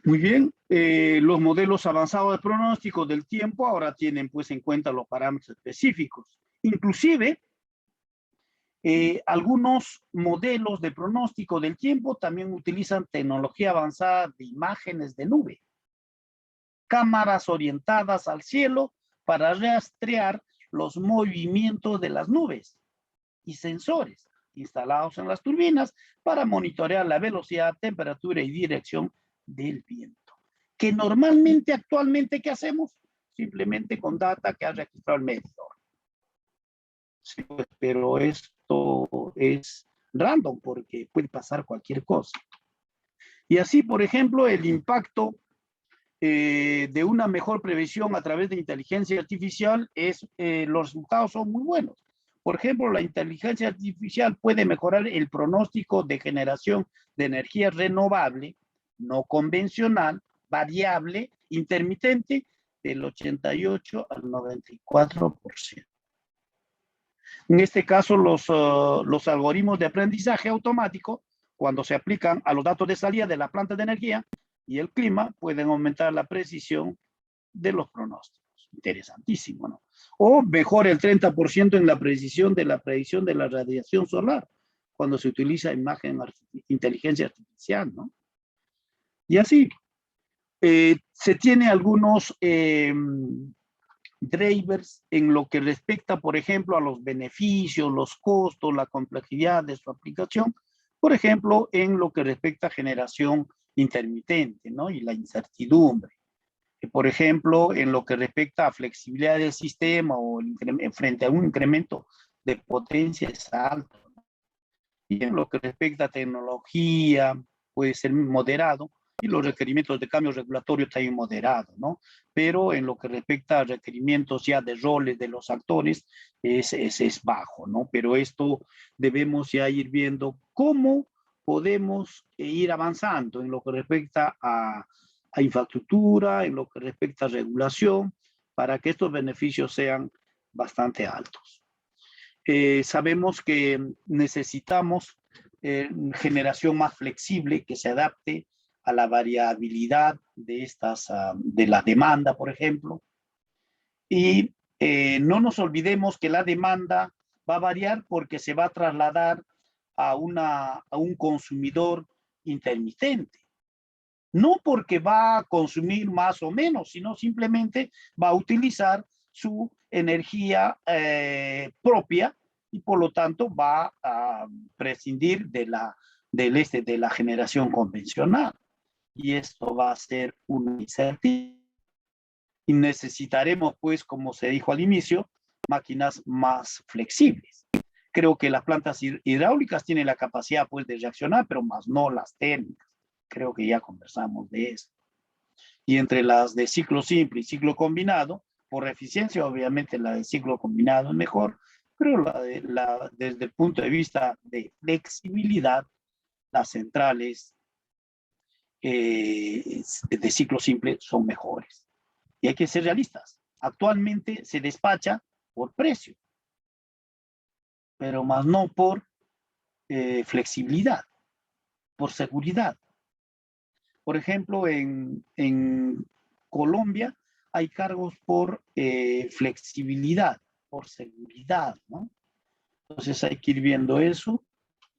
Muy bien, los modelos avanzados de pronóstico del tiempo ahora tienen pues en cuenta los parámetros específicos. Inclusive, algunos modelos de pronóstico del tiempo también utilizan tecnología avanzada de imágenes de nube, cámaras orientadas al cielo para rastrear los movimientos de las nubes y sensores instalados en las turbinas para monitorear la velocidad, temperatura y dirección del viento. Que normalmente, actualmente, ¿qué hacemos? Simplemente con data que ha registrado el medidor. Sí, pues, pero esto es random porque puede pasar cualquier cosa. Y así, por ejemplo, el impacto de una mejor previsión a través de inteligencia artificial los resultados son muy buenos. Por ejemplo, la inteligencia artificial puede mejorar el pronóstico de generación de energía renovable, no convencional, variable, intermitente, del 88 al 94%. En este caso, los algoritmos de aprendizaje automático, cuando se aplican a los datos de salida de la planta de energía y el clima, pueden aumentar la precisión de los pronósticos. Interesantísimo, ¿no? O mejora el 30% en la precisión de la predicción de la radiación solar, cuando se utiliza inteligencia artificial, ¿no? Y así, se tiene algunos drivers en lo que respecta, por ejemplo, a los beneficios, los costos, la complejidad de su aplicación, por ejemplo, en lo que respecta a generación intermitente, ¿no? Y la incertidumbre. Por ejemplo, en lo que respecta a flexibilidad del sistema o frente a un incremento de potencia es alto. Y en lo que respecta a tecnología, puede ser moderado, y los requerimientos de cambio regulatorio también moderados, ¿no? Pero en lo que respecta a requerimientos ya de roles de los actores, es bajo, ¿no? Pero esto debemos ya ir viendo cómo podemos ir avanzando en lo que respecta a infraestructura, en lo que respecta a regulación, para que estos beneficios sean bastante altos. Sabemos que necesitamos generación más flexible que se adapte a la variabilidad de de la demanda, por ejemplo. Y no nos olvidemos que la demanda va a variar porque se va a trasladar a un consumidor intermitente. No porque va a consumir más o menos, sino simplemente va a utilizar su energía propia y por lo tanto va a prescindir de la generación convencional. Y esto va a ser una incertidumbre. Y necesitaremos, pues, como se dijo al inicio, máquinas más flexibles. Creo que las plantas hidráulicas tienen la capacidad, pues, de reaccionar, pero más no las térmicas. Creo que ya conversamos de eso. Y entre las de ciclo simple y ciclo combinado, por eficiencia, obviamente la de ciclo combinado es mejor, pero desde el punto de vista de flexibilidad, las centrales de ciclo simple son mejores. Y hay que ser realistas. Actualmente se despacha por precio, pero más no por flexibilidad, por seguridad. Por ejemplo, en Colombia hay cargos por flexibilidad, por seguridad, ¿no? Entonces hay que ir viendo eso.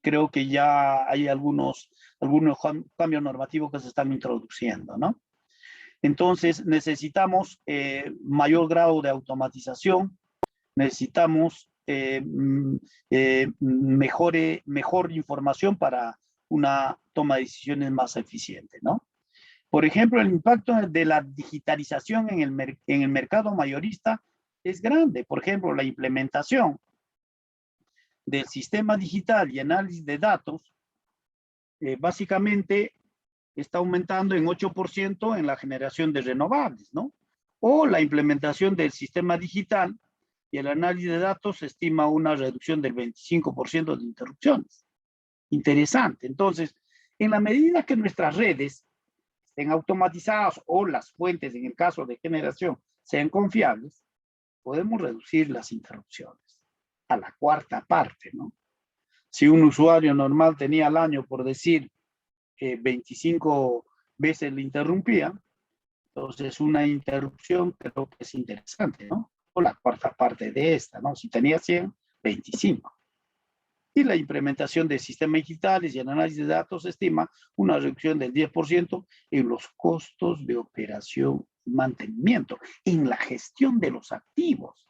Creo que ya hay algunos cambios normativos que se están introduciendo, ¿no? Entonces necesitamos mayor grado de automatización, necesitamos mejor información para una toma de decisiones más eficiente, ¿no? Por ejemplo, el impacto de la digitalización en el mercado mayorista es grande. Por ejemplo, la implementación del sistema digital y análisis de datos básicamente está aumentando en 8% en la generación de renovables, ¿no? O la implementación del sistema digital y el análisis de datos se estima una reducción del 25% de interrupciones. Interesante. Entonces, en la medida que nuestras redes estén automatizadas o las fuentes, en el caso de generación, sean confiables, podemos reducir las interrupciones a la cuarta parte, ¿no? Si un usuario normal tenía al año, por decir, 25 veces le interrumpía, entonces una interrupción creo que es interesante, ¿no? O la cuarta parte de esta, ¿no? Si tenía 100, 25. Y la implementación de sistemas digitales y el análisis de datos estima una reducción del 10% en los costos de operación y mantenimiento, en la gestión de los activos.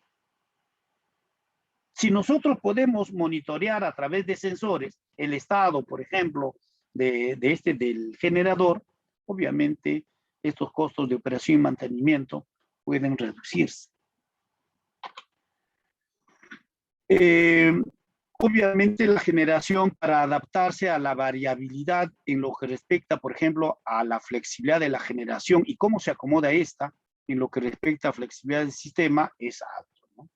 Si nosotros podemos monitorear a través de sensores el estado, por ejemplo, del generador, obviamente estos costos de operación y mantenimiento pueden reducirse. Obviamente la generación para adaptarse a la variabilidad en lo que respecta, por ejemplo, a la flexibilidad de la generación y cómo se acomoda esta en lo que respecta a flexibilidad del sistema es alto, ¿no?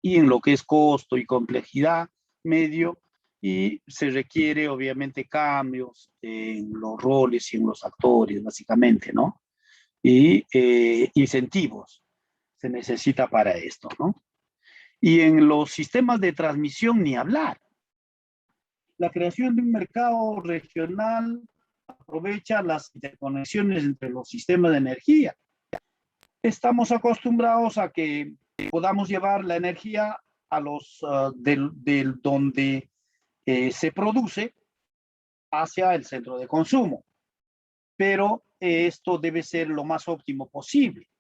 Y en lo que es costo y complejidad, medio, y se requiere obviamente cambios en los roles y en los actores, básicamente, ¿no? Y incentivos se necesita para esto, ¿no? Y en los sistemas de transmisión ni hablar. La creación de un mercado regional aprovecha las interconexiones entre los sistemas de energía. Estamos acostumbrados a que podamos llevar la energía a del donde se produce hacia el centro de consumo. pero esto debe ser lo más óptimo posible.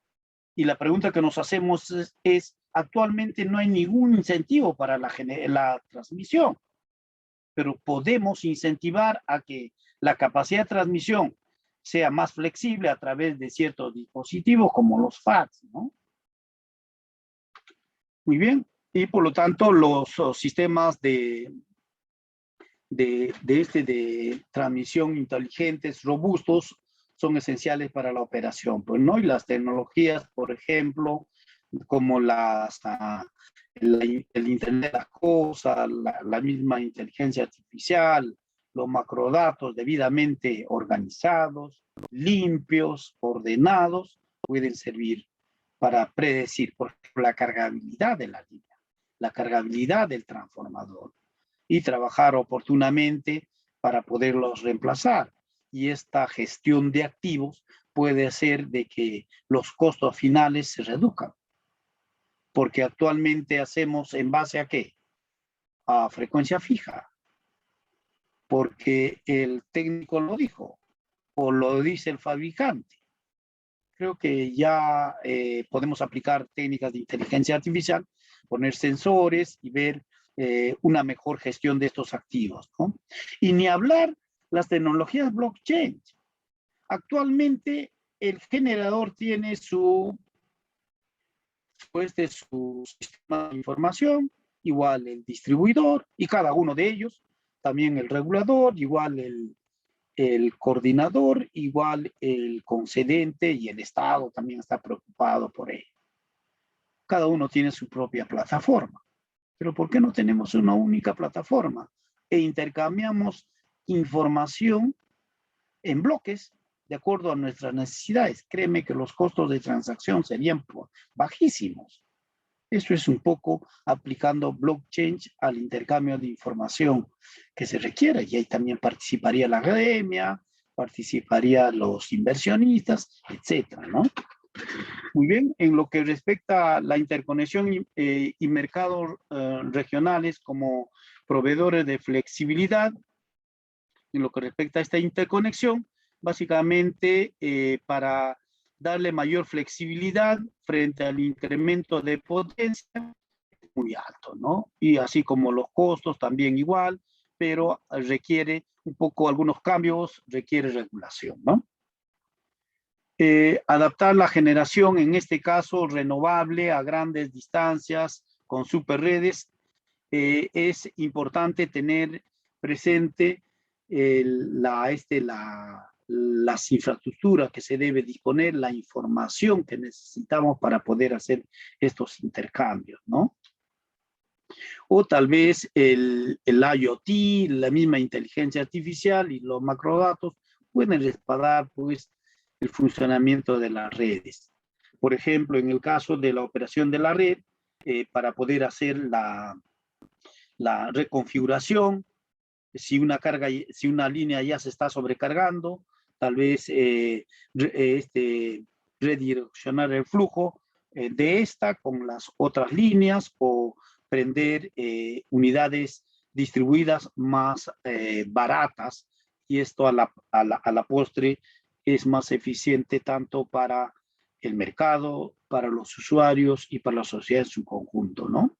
Y la pregunta que nos hacemos es actualmente no hay ningún incentivo para la transmisión, pero podemos incentivar a que la capacidad de transmisión sea más flexible a través de ciertos dispositivos como los FACS, ¿no? Muy bien, y por lo tanto los sistemas de transmisión inteligentes, robustos, son esenciales para la operación, pues, ¿no? Y las tecnologías, por ejemplo, como el Internet de las cosas, la misma inteligencia artificial, los macrodatos debidamente organizados, limpios, ordenados, pueden servir para predecir, por ejemplo, la cargabilidad de la línea, la cargabilidad del transformador, y trabajar oportunamente para poderlos reemplazar. Y esta gestión de activos puede hacer de que los costos finales se reduzcan. Porque actualmente hacemos en base a ¿qué? A frecuencia fija. Porque el técnico lo dijo o lo dice el fabricante. Creo que ya podemos aplicar técnicas de inteligencia artificial, poner sensores y ver una mejor gestión de estos activos, ¿no? Y ni hablar las tecnologías blockchain. Actualmente el generador tiene su sistema de información, igual el distribuidor y cada uno de ellos, también el regulador, igual el coordinador, igual el concedente y el Estado también está preocupado por ello. Cada uno tiene su propia plataforma. Pero ¿por qué no tenemos una única plataforma e intercambiamos información en bloques de acuerdo a nuestras necesidades? Créeme que los costos de transacción serían bajísimos. Eso es un poco aplicando blockchain al intercambio de información que se requiere. Y ahí también participaría la academia, participarían los inversionistas, etcétera, ¿no? Muy bien, en lo que respecta a la interconexión y mercados regionales como proveedores de flexibilidad, en lo que respecta a esta interconexión, básicamente para darle mayor flexibilidad frente al incremento de potencia muy alto, ¿no? Y así como los costos también igual, pero requiere un poco algunos cambios, requiere regulación, ¿no? Adaptar la generación, en este caso renovable, a grandes distancias con superredes, es importante tener presente las infraestructuras que se debe disponer, la información que necesitamos para poder hacer estos intercambios, ¿no? O tal vez el IoT, la misma inteligencia artificial y los macrodatos pueden respaldar pues el funcionamiento de las redes. Por ejemplo, en el caso de la operación de la red, para poder hacer la reconfiguración, si una línea ya se está sobrecargando, tal vez redireccionar el flujo de esta con las otras líneas o prender unidades distribuidas más baratas, y esto a la postre es más eficiente tanto para el mercado, para los usuarios y para la sociedad en su conjunto, ¿no?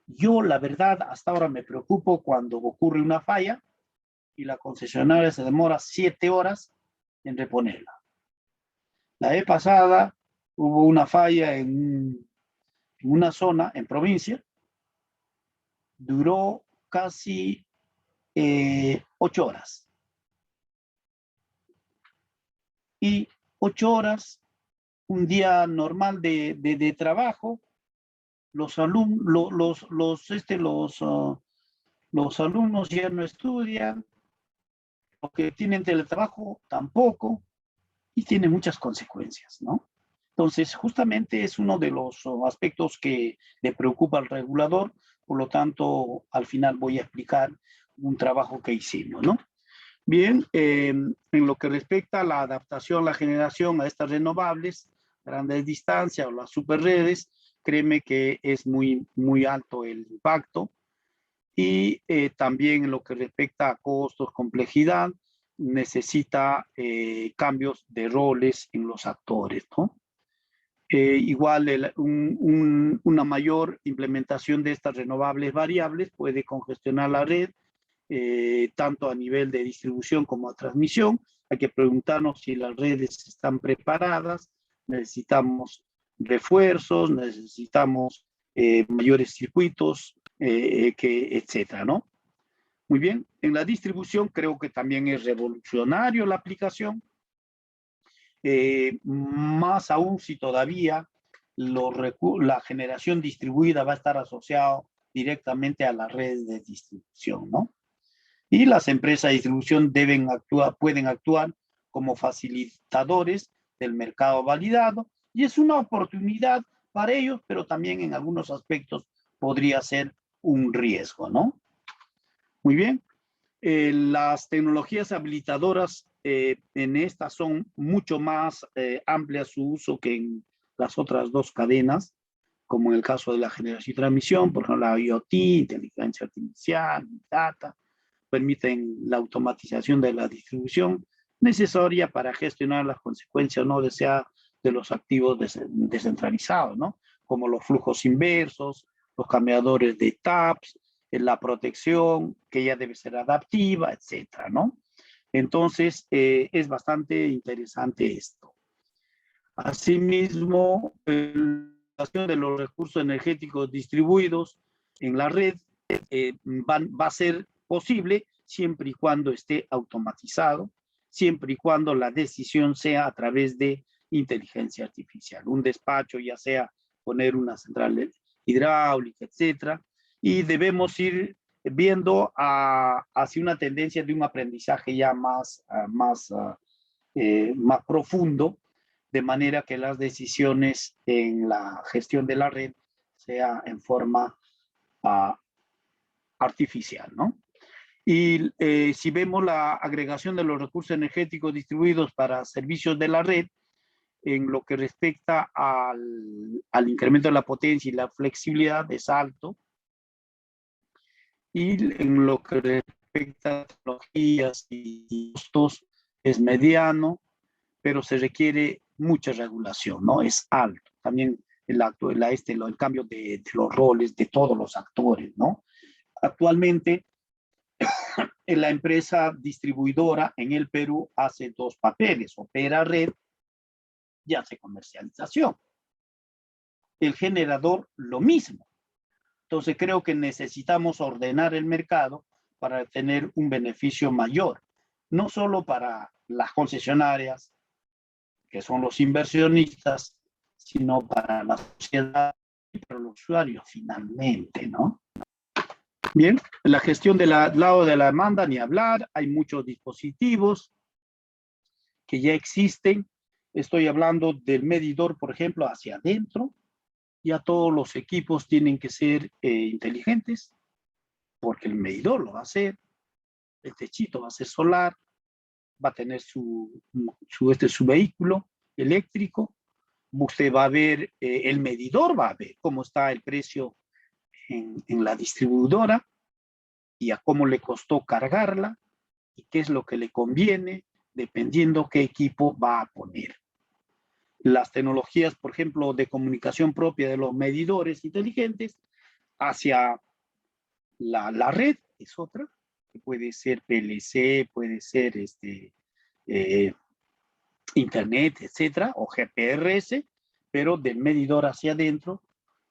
Yo, la verdad, hasta ahora me preocupo cuando ocurre una falla y la concesionaria se demora 7 horas en reponerla. La vez pasada hubo una falla en una zona, en provincia, duró casi 8 horas. Y 8 horas, un día normal de trabajo, los alumnos ya no estudian, los que tienen teletrabajo tampoco, y tiene muchas consecuencias, ¿no? Entonces, justamente es uno de los aspectos que le preocupa al regulador, por lo tanto, al final voy a explicar un trabajo que hicimos, ¿no? Bien, en lo que respecta a la adaptación, la generación a estas renovables, grandes distancias o las superredes, créeme que es muy, muy alto el impacto. Y también en lo que respecta a costos, complejidad, necesita cambios de roles en los actores, ¿no? Igual una mayor implementación de estas renovables variables puede congestionar la red, tanto a nivel de distribución como a transmisión. Hay que preguntarnos si las redes están preparadas, necesitamos refuerzos, necesitamos mayores circuitos, etcétera, ¿no? Muy bien, en la distribución creo que también es revolucionario la aplicación, más aún si todavía la generación distribuida va a estar asociado directamente a las redes de distribución, ¿no? Y las empresas de distribución pueden actuar como facilitadores del mercado validado, y es una oportunidad para ellos, pero también en algunos aspectos podría ser un riesgo, ¿no? Muy bien. Las tecnologías habilitadoras en estas son mucho más amplias su uso que en las otras dos cadenas, como en el caso de la generación y transmisión, por ejemplo, la IoT, inteligencia artificial, data, permiten la automatización de la distribución necesaria para gestionar las consecuencias no deseadas de los activos descentralizados, ¿no? Como los flujos inversos, los cambiadores de taps, la protección que ya debe ser adaptiva, etcétera, ¿no? Entonces, es bastante interesante esto. Asimismo, la gestión de los recursos energéticos distribuidos en la red va a ser posible siempre y cuando esté automatizado, siempre y cuando la decisión sea a través de inteligencia artificial. Un despacho, ya sea poner una central hidráulica, etcétera, y debemos ir viendo hacia una tendencia de un aprendizaje ya más profundo, de manera que las decisiones en la gestión de la red sea en forma artificial, ¿no? Y si vemos la agregación de los recursos energéticos distribuidos para servicios de la red, en lo que respecta al incremento de la potencia y la flexibilidad es alto, y en lo que respecta a tecnologías y costos es mediano, pero se requiere mucha regulación, ¿no? Es alto. También el cambio de los roles de todos los actores, ¿no? Actualmente, en la empresa distribuidora en el Perú hace dos papeles: opera red y hace comercialización. El generador, lo mismo. Entonces, creo que necesitamos ordenar el mercado para tener un beneficio mayor, no solo para las concesionarias, que son los inversionistas, sino para la sociedad y para los usuarios finalmente, ¿no? Bien, la gestión del lado de la demanda, ni hablar, hay muchos dispositivos que ya existen. Estoy hablando del medidor, por ejemplo, hacia adentro. Ya todos los equipos tienen que ser inteligentes, porque el medidor lo va a hacer, el techito va a ser solar, va a tener su vehículo eléctrico. Usted va a ver, el medidor va a ver cómo está el precio en la distribuidora y a cómo le costó cargarla y qué es lo que le conviene, dependiendo qué equipo va a poner. Las tecnologías, por ejemplo, de comunicación propia de los medidores inteligentes hacia la red es otra, que puede ser PLC, puede ser Internet, etcétera, o GPRS, pero del medidor hacia adentro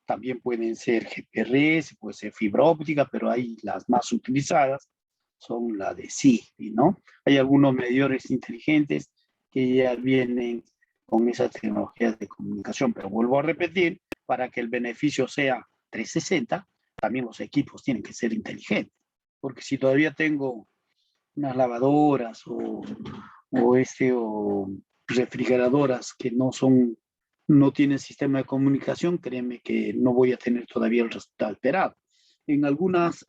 también pueden ser GPRS, puede ser fibra óptica, pero ahí las más utilizadas son la de Zigbee, ¿no? Hay algunos medidores inteligentes que ya vienen con esas tecnologías de comunicación, pero vuelvo a repetir, para que el beneficio sea 360, también los equipos tienen que ser inteligentes, porque si todavía tengo unas lavadoras o refrigeradoras que no tienen sistema de comunicación, créeme que no voy a tener todavía el resultado esperado. En algunas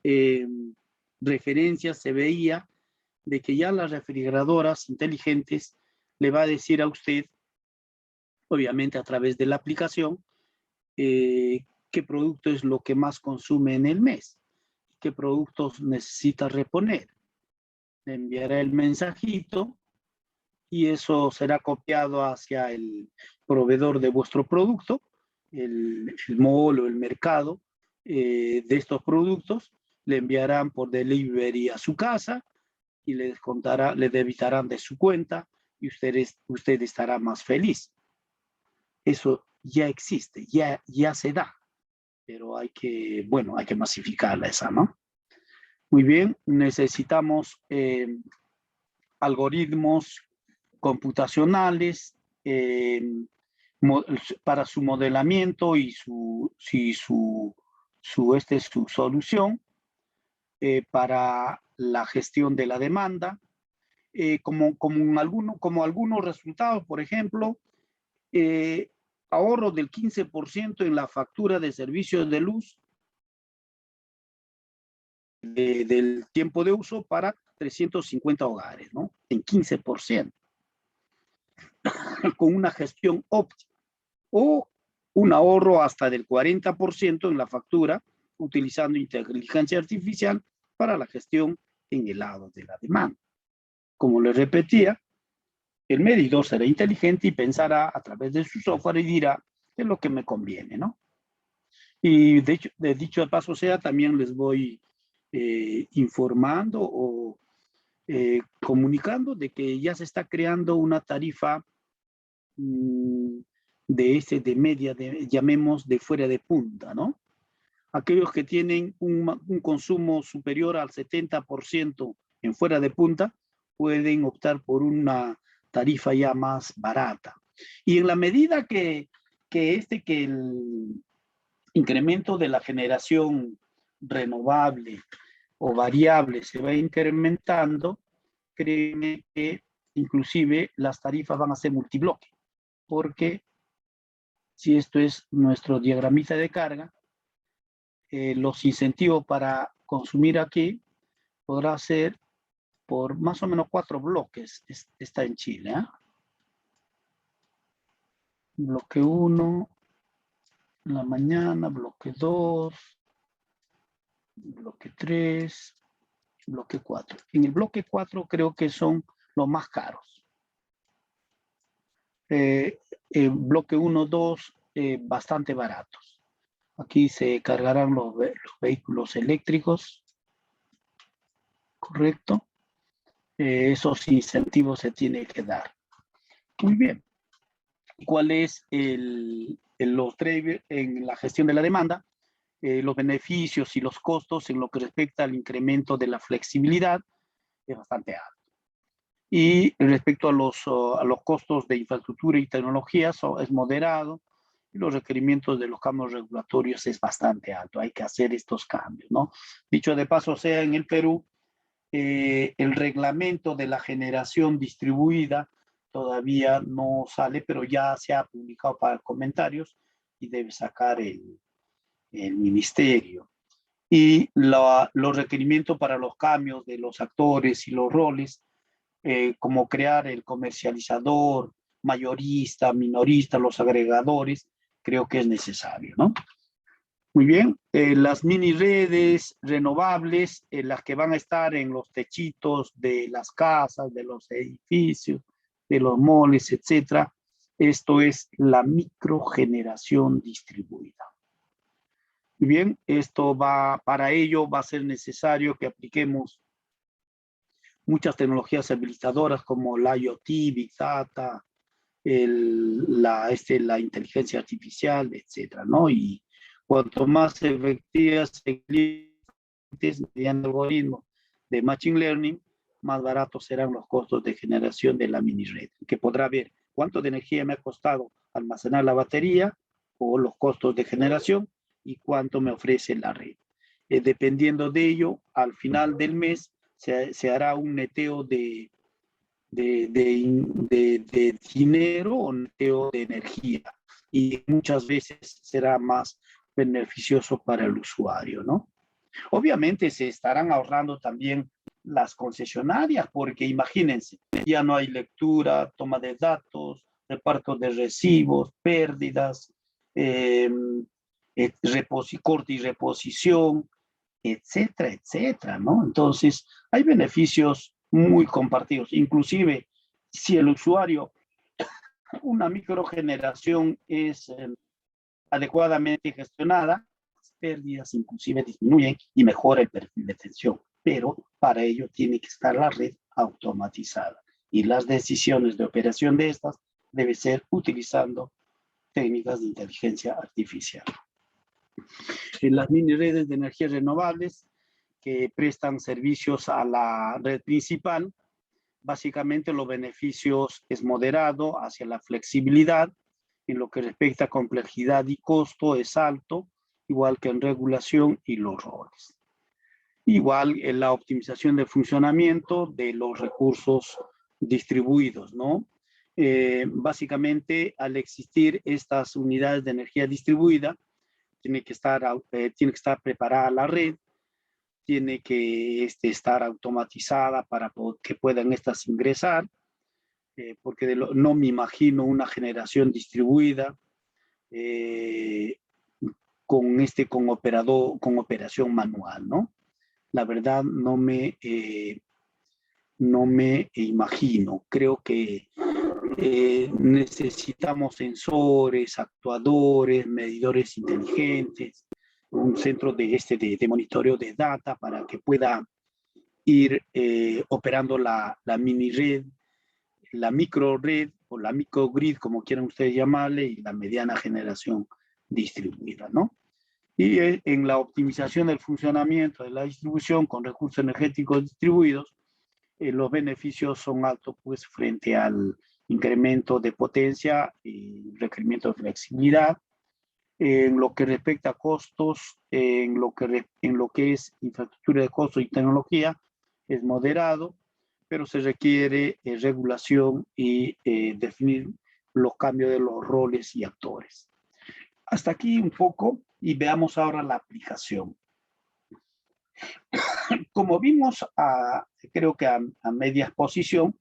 referencias se veía de que ya las refrigeradoras inteligentes le va a decir a usted, obviamente a través de la aplicación, qué producto es lo que más consume en el mes, qué productos necesita reponer. le enviará el mensajito y eso será copiado hacia el proveedor de vuestro producto, el mall o el mercado de estos productos. Le enviarán por delivery a su casa y le descontará, le debitarán de su cuenta y usted estará más feliz. Eso ya existe, ya se da, pero hay que, bueno, hay que masificarla esa, ¿no? Muy bien, necesitamos algoritmos computacionales para su modelamiento y su solución para la gestión de la demanda, como algunos resultados, por ejemplo, ahorro del 15% en la factura de servicios de luz del tiempo de uso para 350 hogares, ¿no? En 15%, con una gestión óptima, o un ahorro hasta del 40% en la factura, utilizando inteligencia artificial para la gestión en el lado de la demanda. Como les repetía, el medidor será inteligente y pensará a través de su software y dirá qué es lo que me conviene, ¿no? Y de hecho, de dicho de paso sea, también les voy informando o comunicando de que ya se está creando una tarifa de media, llamemos de fuera de punta, ¿no? Aquellos que tienen un consumo superior al 70% en fuera de punta pueden optar por una tarifa ya más barata. Y en la medida que el incremento de la generación renovable o variable se va incrementando, créeme que inclusive las tarifas van a ser multibloque, porque si esto es nuestro diagramita de carga, los incentivos para consumir aquí podrá ser por más o menos 4 bloques, está en Chile, ¿eh? Bloque 1 en la mañana, bloque 2, bloque 3, bloque 4. En el bloque 4 creo que son los más caros. Bloque 1, 2, bastante baratos. Aquí se cargarán los vehículos eléctricos, ¿correcto? Esos incentivos se tienen que dar. Muy bien. ¿Cuál es los drivers en la gestión de la demanda? Los beneficios y los costos en lo que respecta al incremento de la flexibilidad es bastante alto. Y respecto a los costos de infraestructura y tecnología es moderado, y los requerimientos de los cambios regulatorios es bastante alto. Hay que hacer estos cambios, ¿no? Dicho de paso sea, en el Perú, el reglamento de la generación distribuida todavía no sale, pero ya se ha publicado para comentarios y debe sacar el ministerio. Y los requerimientos para los cambios de los actores y los roles, como crear el comercializador, mayorista, minorista, los agregadores, creo que es necesario, ¿no? Muy bien, las mini redes renovables, las que van a estar en los techitos de las casas, de los edificios, de los moles, etcétera. Esto es la microgeneración distribuida. Muy bien, para ello va a ser necesario que apliquemos muchas tecnologías habilitadoras como la IoT, Big Data, la inteligencia artificial, etcétera, ¿no? Y cuanto más efectivas mediante algoritmos de Machine Learning, más baratos serán los costos de generación de la mini red, que podrá ver cuánto de energía me ha costado almacenar la batería o los costos de generación y cuánto me ofrece la red. Dependiendo de ello, al final del mes se hará un neteo de dinero o neteo de energía, y muchas veces será más beneficioso para el usuario, ¿no? Obviamente se estarán ahorrando también las concesionarias, porque imagínense, ya no hay lectura, toma de datos, reparto de recibos, pérdidas, corte y reposición, etcétera, etcétera, ¿no? Entonces, hay beneficios muy compartidos. Inclusive, si el usuario, una microgeneración es adecuadamente gestionada, las pérdidas inclusive disminuyen y mejora el perfil de tensión. Pero para ello tiene que estar la red automatizada y las decisiones de operación de estas deben ser utilizando técnicas de inteligencia artificial. En las mini redes de energías renovables que prestan servicios a la red principal, básicamente los beneficios es moderado hacia la flexibilidad, en lo que respecta a complejidad y costo es alto, igual que en regulación y los roles. Igual en la optimización del funcionamiento de los recursos distribuidos, ¿no? Básicamente, al existir estas unidades de energía distribuida, tiene que estar preparada la red, tiene que estar automatizada para que puedan estas ingresar, porque no me imagino una generación distribuida con operación manual, ¿no? La verdad no me imagino. Creo que necesitamos sensores, actuadores, medidores inteligentes, un centro de monitoreo de data para que pueda ir operando la mini red, la micro red o la microgrid, como quieran ustedes llamarle, y la mediana generación distribuida, ¿no? Y en la optimización del funcionamiento de la distribución con recursos energéticos distribuidos, los beneficios son altos pues frente al incremento de potencia y requerimiento de flexibilidad. En lo que respecta a costos, en lo que es infraestructura de costos y tecnología, es moderado, pero se requiere regulación y definir los cambios de los roles y actores. Hasta aquí un poco y veamos ahora la aplicación. Como vimos, creo que a media exposición,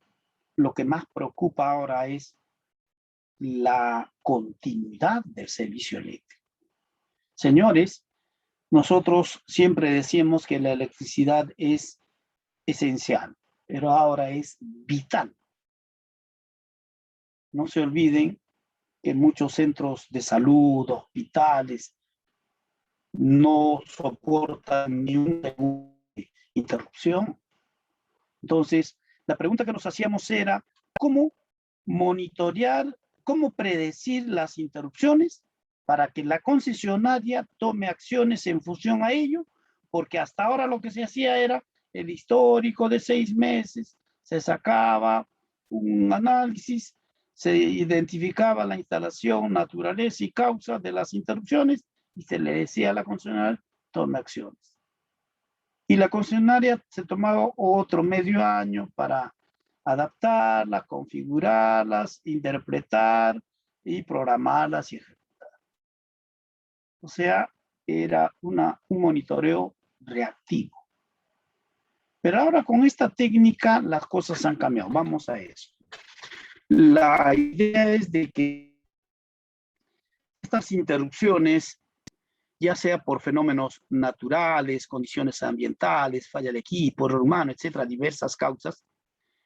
lo que más preocupa ahora es la continuidad del servicio eléctrico. Señores, nosotros siempre decíamos que la electricidad es esencial, pero ahora es vital. No se olviden que muchos centros de salud, hospitales, no soportan ni una interrupción. Entonces, la pregunta que nos hacíamos era, ¿cómo monitorear, cómo predecir las interrupciones para que la concesionaria tome acciones en función a ello? Porque hasta ahora lo que se hacía era el histórico de 6 meses, se sacaba un análisis, se identificaba la instalación, naturaleza y causa de las interrupciones y se le decía a la concesionaria, tome acciones. Y la concesionaria se tomaba otro medio año para adaptarlas, configurarlas, interpretar y programarlas y ejecutar. O sea, era un monitoreo reactivo. Pero ahora con esta técnica las cosas han cambiado. Vamos a eso. La idea es de que estas interrupciones, ya sea por fenómenos naturales, condiciones ambientales, falla de equipo, error humano, etcétera, diversas causas,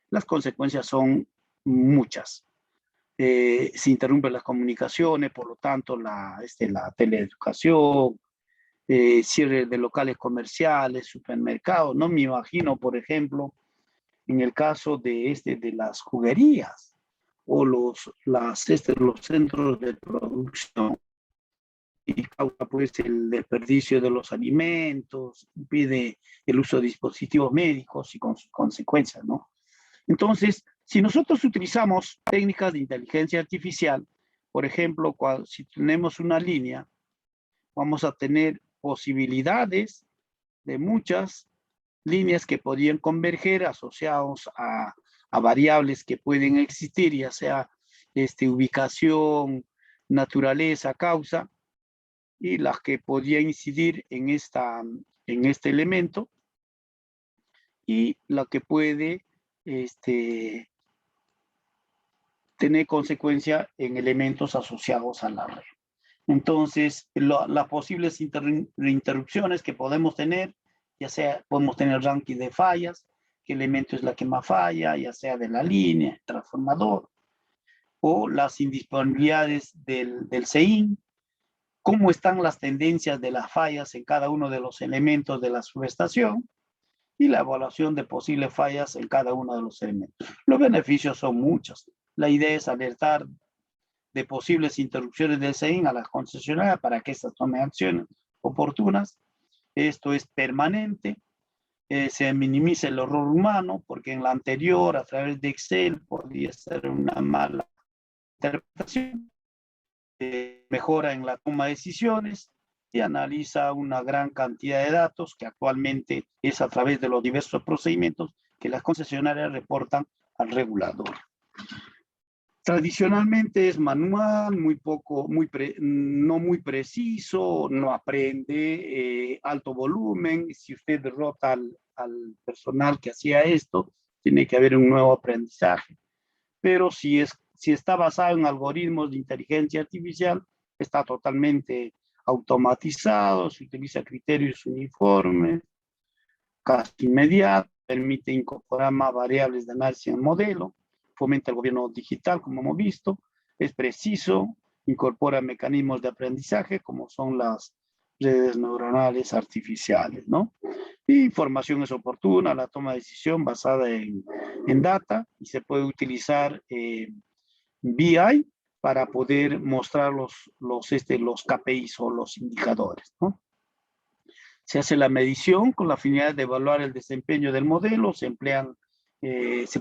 las consecuencias son muchas. Se interrumpen las comunicaciones, por lo tanto, la teleeducación, cierre de locales comerciales, supermercados. No me imagino, por ejemplo, en el caso de las juguerías o los centros de producción, y causa pues el desperdicio de los alimentos, impide el uso de dispositivos médicos y con sus consecuencias, ¿no? Entonces, si nosotros utilizamos técnicas de inteligencia artificial, por ejemplo, si tenemos una línea, vamos a tener posibilidades de muchas líneas que podrían converger asociados a variables que pueden existir, ya sea ubicación, naturaleza, causa, y las que podrían incidir en este elemento, y la que puede tener consecuencia en elementos asociados a la red. Entonces, las posibles interrupciones que podemos tener, ya sea podemos tener ranking de fallas, qué elemento es la que más falla, ya sea de la línea, el transformador, o las indisponibilidades del CEIN, cómo están las tendencias de las fallas en cada uno de los elementos de la subestación y la evaluación de posibles fallas en cada uno de los elementos. Los beneficios son muchos. La idea es alertar de posibles interrupciones del CEIN a las concesionarias para que éstas tomen acciones oportunas. Esto es permanente. Se minimiza el error humano, porque en la anterior, a través de Excel, podría ser una mala interpretación. Mejora en la toma de decisiones y analiza una gran cantidad de datos que actualmente es a través de los diversos procedimientos que las concesionarias reportan al regulador. Tradicionalmente es manual, muy poco, no muy preciso, no aprende, alto volumen. Si usted derrota al personal que hacía esto, tiene que haber un nuevo aprendizaje. Pero si está basado en algoritmos de inteligencia artificial, está totalmente automatizado, se utiliza criterios uniformes, casi inmediato, permite incorporar más variables de análisis en el modelo, fomenta el gobierno digital, como hemos visto, es preciso, incorpora mecanismos de aprendizaje, como son las redes neuronales artificiales, ¿no? Y información es oportuna, la toma de decisión basada en data, y se puede utilizar BI para poder mostrar los KPIs o los indicadores, ¿no? Se hace la medición con la finalidad de evaluar el desempeño del modelo, se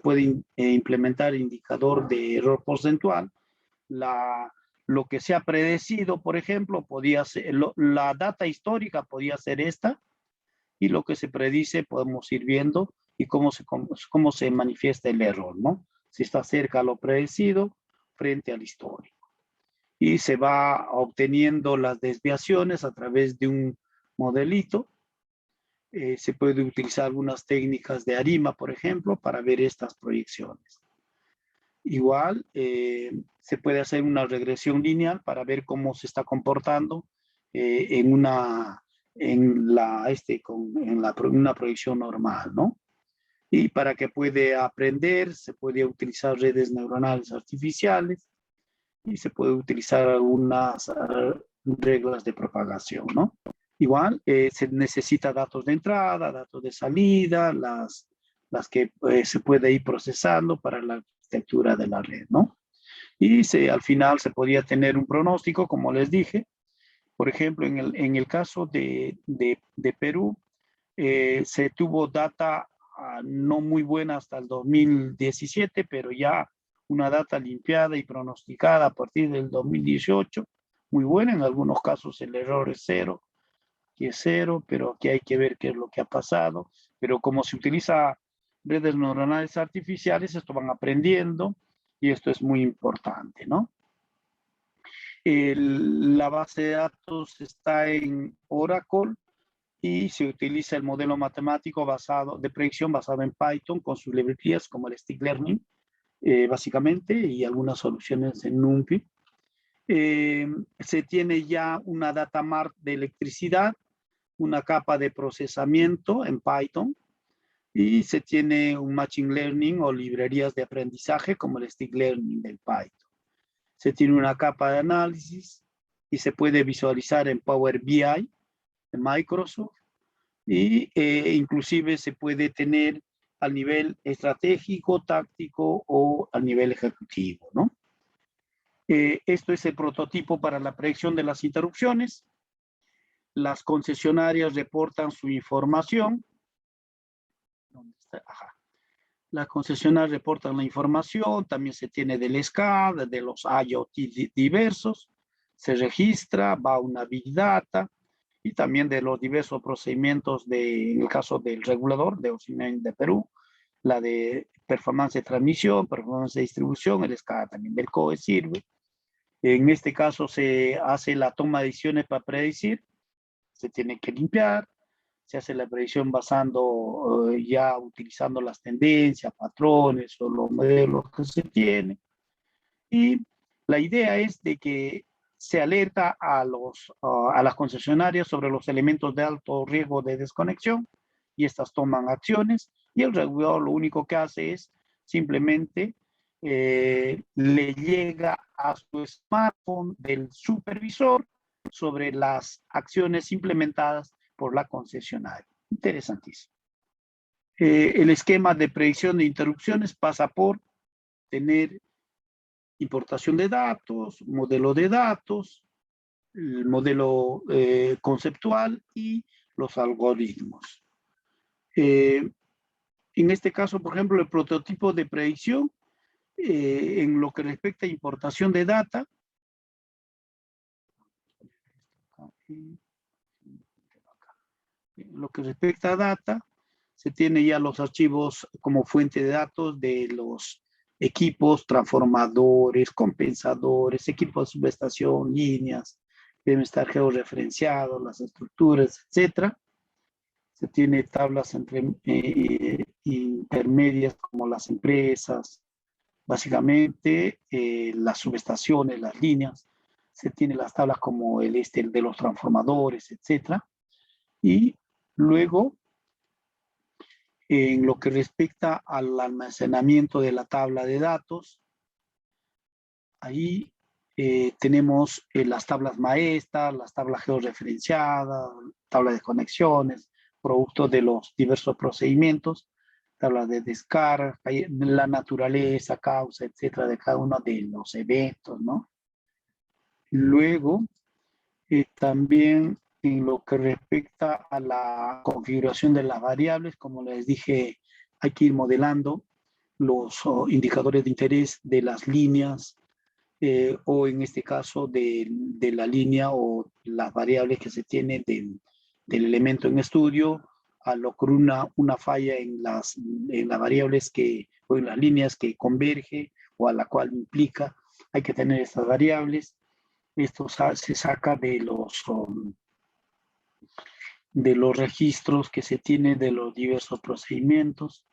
puede implementar indicador de error porcentual. Lo que se ha predecido, por ejemplo, podía ser, la data histórica podía ser esta, y lo que se predice podemos ir viendo y cómo se manifiesta el error, ¿no? Si está cerca a lo predecido frente al histórico. Y se va obteniendo las desviaciones a través de un modelito. Se puede utilizar algunas técnicas de ARIMA, por ejemplo, para ver estas proyecciones. Igual, se puede hacer una regresión lineal para ver cómo se está comportando en una proyección normal, ¿no? Y para que pueda aprender, se puede utilizar redes neuronales artificiales y se puede utilizar algunas reglas de propagación, ¿no? Igual, se necesita datos de entrada, datos de salida, las que se puede ir procesando para la arquitectura de la red, ¿no? Y al final se podía tener un pronóstico, como les dije. Por ejemplo, en el caso de Perú, se tuvo data no muy buena hasta el 2017, pero ya una data limpiada y pronosticada a partir del 2018, muy buena. En algunos casos el error es cero, que es cero, pero aquí hay que ver qué es lo que ha pasado. Pero como se utiliza redes neuronales artificiales, esto van aprendiendo y esto es muy importante, ¿no? La base de datos está en Oracle y se utiliza el modelo matemático de predicción basado en Python con sus librerías como el Stick Learning, básicamente, y algunas soluciones en NumPy. Se tiene ya una data mart de electricidad, una capa de procesamiento en Python, y se tiene un Machine Learning o librerías de aprendizaje como el Stick Learning del Python. Se tiene una capa de análisis y se puede visualizar en Power BI de Microsoft, y inclusive se puede tener al nivel estratégico, táctico o al nivel ejecutivo, ¿no? Esto es el prototipo para la predicción de las interrupciones. Las concesionarias reportan su información. ¿Dónde está? Ajá. Las concesionarias reportan la información, también se tiene del SCADA, de los IoT diversos, se registra, va a una Big Data, y también de los diversos procedimientos en el caso del regulador de OSINEN de Perú, la de performance de transmisión, performance de distribución, el SCADA también del COE sirve. En este caso se hace la toma de decisiones para predecir, se tiene que limpiar, se hace la predicción basando ya utilizando las tendencias, patrones o los modelos que se tienen. Y la idea es de que se alerta a las concesionarias sobre los elementos de alto riesgo de desconexión y estas toman acciones, y el regulador lo único que hace es simplemente le llega a su smartphone del supervisor sobre las acciones implementadas por la concesionaria. Interesantísimo. El esquema de predicción de interrupciones pasa por tener importación de datos, modelo de datos, el modelo conceptual y los algoritmos. En este caso, por ejemplo, el prototipo de predicción, en lo que respecta a importación de data, en lo que respecta a data, se tiene ya los archivos como fuente de datos de los equipos transformadores, compensadores, equipos de subestación, líneas, deben estar georreferenciados, las estructuras, etcétera. Se tiene tablas intermedias como las empresas, básicamente las subestaciones, las líneas. Se tiene las tablas como el de los transformadores, etcétera. Y luego, en lo que respecta al almacenamiento de la tabla de datos, ahí tenemos las tablas maestras, las tablas georreferenciadas, tabla de conexiones, producto de los diversos procedimientos, tablas de descarga, la naturaleza, causa, etcétera, de cada uno de los eventos, ¿no? Luego, también en lo que respecta a la configuración de las variables, como les dije, hay que ir modelando los indicadores de interés de las líneas, o en este caso de la línea o las variables que se tiene del elemento en estudio, al ocurrir una falla en las variables o en las líneas que converge o a la cual implica, hay que tener estas variables. Esto se saca de los registros que se tienen de los diversos procedimientos.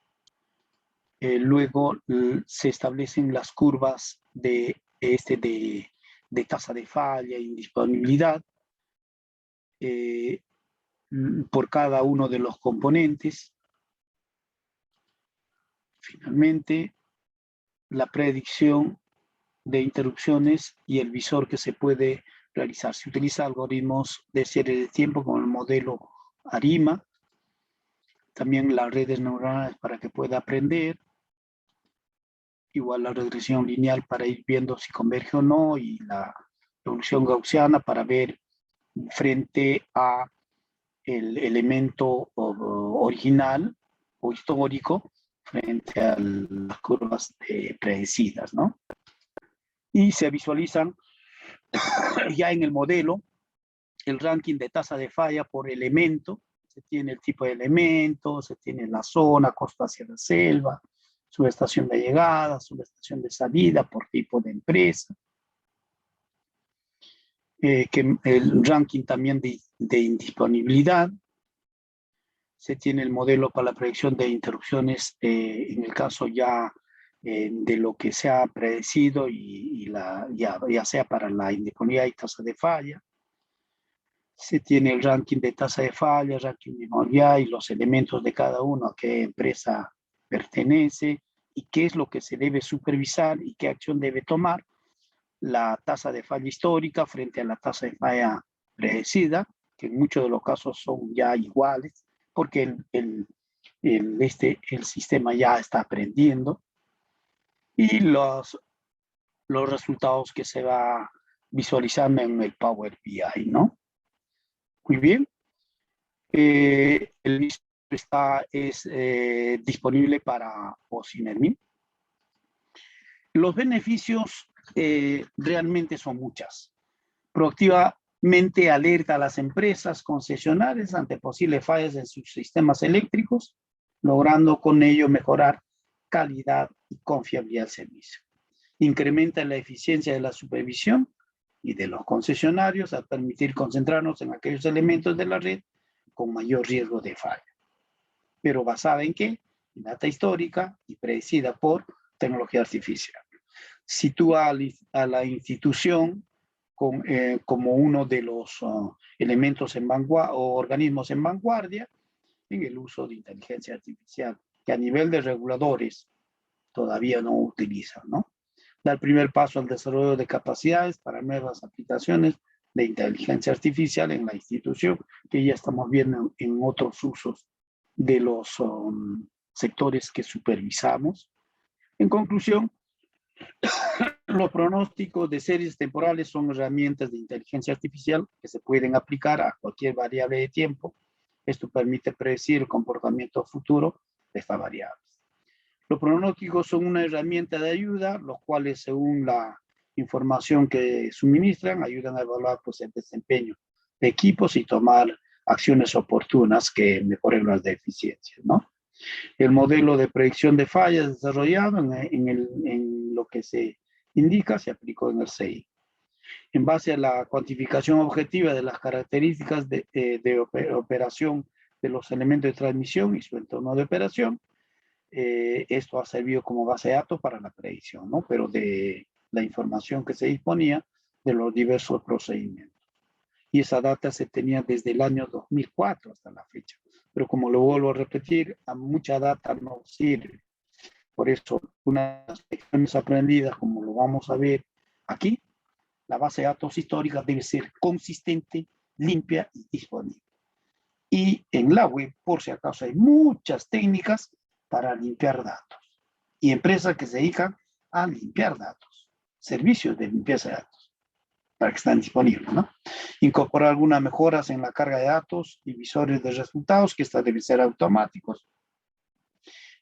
Luego se establecen las curvas de tasa de falla, indisponibilidad, por cada uno de los componentes. Finalmente, la predicción de interrupciones y el visor que se puede realizar. Se utiliza algoritmos de serie de tiempo como el modelo ARIMA, también las redes neuronales para que pueda aprender, igual la regresión lineal para ir viendo si converge o no, y la evolución gaussiana para ver frente a el elemento original o histórico frente a las curvas predecidas, ¿no? Y se visualizan ya en el modelo el ranking de tasa de falla por elemento. Se tiene el tipo de elemento, se tiene la zona, costa hacia la selva, subestación de llegada, subestación de salida por tipo de empresa. Que el ranking también de indisponibilidad. Se tiene el modelo para la predicción de interrupciones en el caso ya de lo que se ha predecido ya sea para la indisponibilidad y tasa de falla. Se tiene el ranking de tasa de falla, ranking de indisponibilidad y los elementos de cada uno, a qué empresa pertenece y qué es lo que se debe supervisar y qué acción debe tomar. La tasa de falla histórica frente a la tasa de falla predecida, que en muchos de los casos son ya iguales, porque el sistema ya está aprendiendo, y los resultados que se va visualizando en el Power BI, ¿no? Muy bien. El mismo es disponible para OSINERMIN. Los beneficios realmente son muchas. Proactivamente alerta a las empresas concesionarias ante posibles fallas en sus sistemas eléctricos, logrando con ello mejorar calidad y confiabilidad del servicio. Incrementa la eficiencia de la supervisión y de los concesionarios al permitir concentrarnos en aquellos elementos de la red con mayor riesgo de falla. Pero basada en ¿qué? En data histórica y predecida por tecnología artificial. Sitúa a la institución como uno de los elementos en vanguardia o organismos en vanguardia, en el uso de inteligencia artificial, que a nivel de reguladores todavía no utilizan, ¿no? Da el primer paso al desarrollo de capacidades para nuevas aplicaciones de inteligencia artificial en la institución, que ya estamos viendo en otros usos de los sectores que supervisamos. En conclusión, los pronósticos de series temporales son herramientas de inteligencia artificial que se pueden aplicar a cualquier variable de tiempo. Esto permite predecir el comportamiento futuro de estas variables. Los pronósticos son una herramienta de ayuda, los cuales, según la información que suministran, ayudan a evaluar pues, el desempeño de equipos y tomar acciones oportunas que mejoren las deficiencias, ¿no? El modelo de predicción de fallas desarrollado en lo que se indica se aplicó en el CI. En base a la cuantificación objetiva de las características de operación de los elementos de transmisión y su entorno de operación, esto ha servido como base de datos para la predicción, ¿no? Pero de la información que se disponía de los diversos procedimientos. Y esa data se tenía desde el año 2004 hasta la fecha. Pero como lo vuelvo a repetir, a mucha data no sirve. Por eso, una de las lecciones aprendidas, como lo vamos a ver aquí, la base de datos histórica debe ser consistente, limpia y disponible. Y en la web, por si acaso, hay muchas técnicas para limpiar datos. Y empresas que se dedican a limpiar datos, servicios de limpieza de datos, para que estén disponibles, ¿no? Incorporar algunas mejoras en la carga de datos y visores de resultados, que estas deben ser automáticos.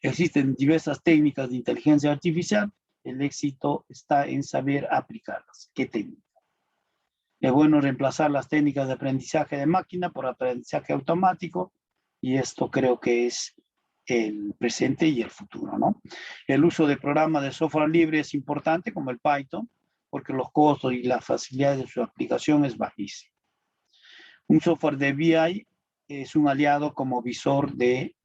Existen diversas técnicas de inteligencia artificial. El éxito está en saber aplicarlas. ¿Qué técnica? Es bueno reemplazar las técnicas de aprendizaje de máquina por aprendizaje automático, y esto creo que es el presente y el futuro, ¿no? El uso de programas de software libre es importante, como el Python, porque los costos y las facilidades de su aplicación es bajísimo. Un software de BI es un aliado como visor de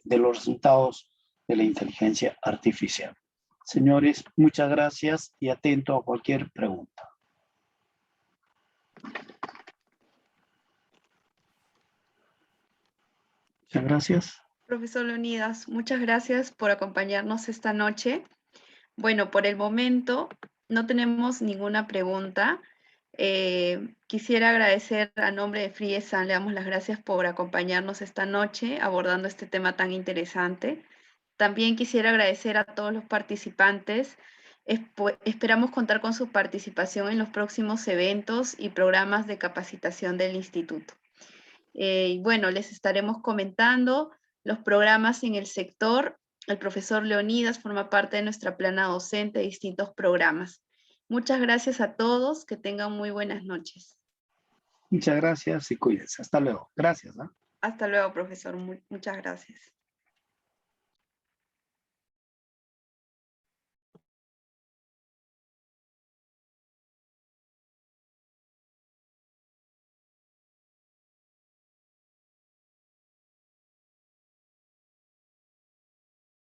los resultados de la inteligencia artificial. Señores, muchas gracias y atento a cualquier pregunta. Muchas gracias. Profesor Leonidas, muchas gracias por acompañarnos esta noche. Bueno, por el momento no tenemos ninguna pregunta. Quisiera agradecer a nombre de FRIESAN, le damos las gracias por acompañarnos esta noche abordando este tema tan interesante. También quisiera agradecer a todos los participantes. Esperamos contar con su participación en los próximos eventos y programas de capacitación del instituto. Y bueno, les estaremos comentando los programas en el sector. El profesor Leonidas forma parte de nuestra plana docente de distintos programas. Muchas gracias a todos, que tengan muy buenas noches. Muchas gracias y cuídense. Hasta luego. Gracias. Hasta luego, profesor. Muchas gracias.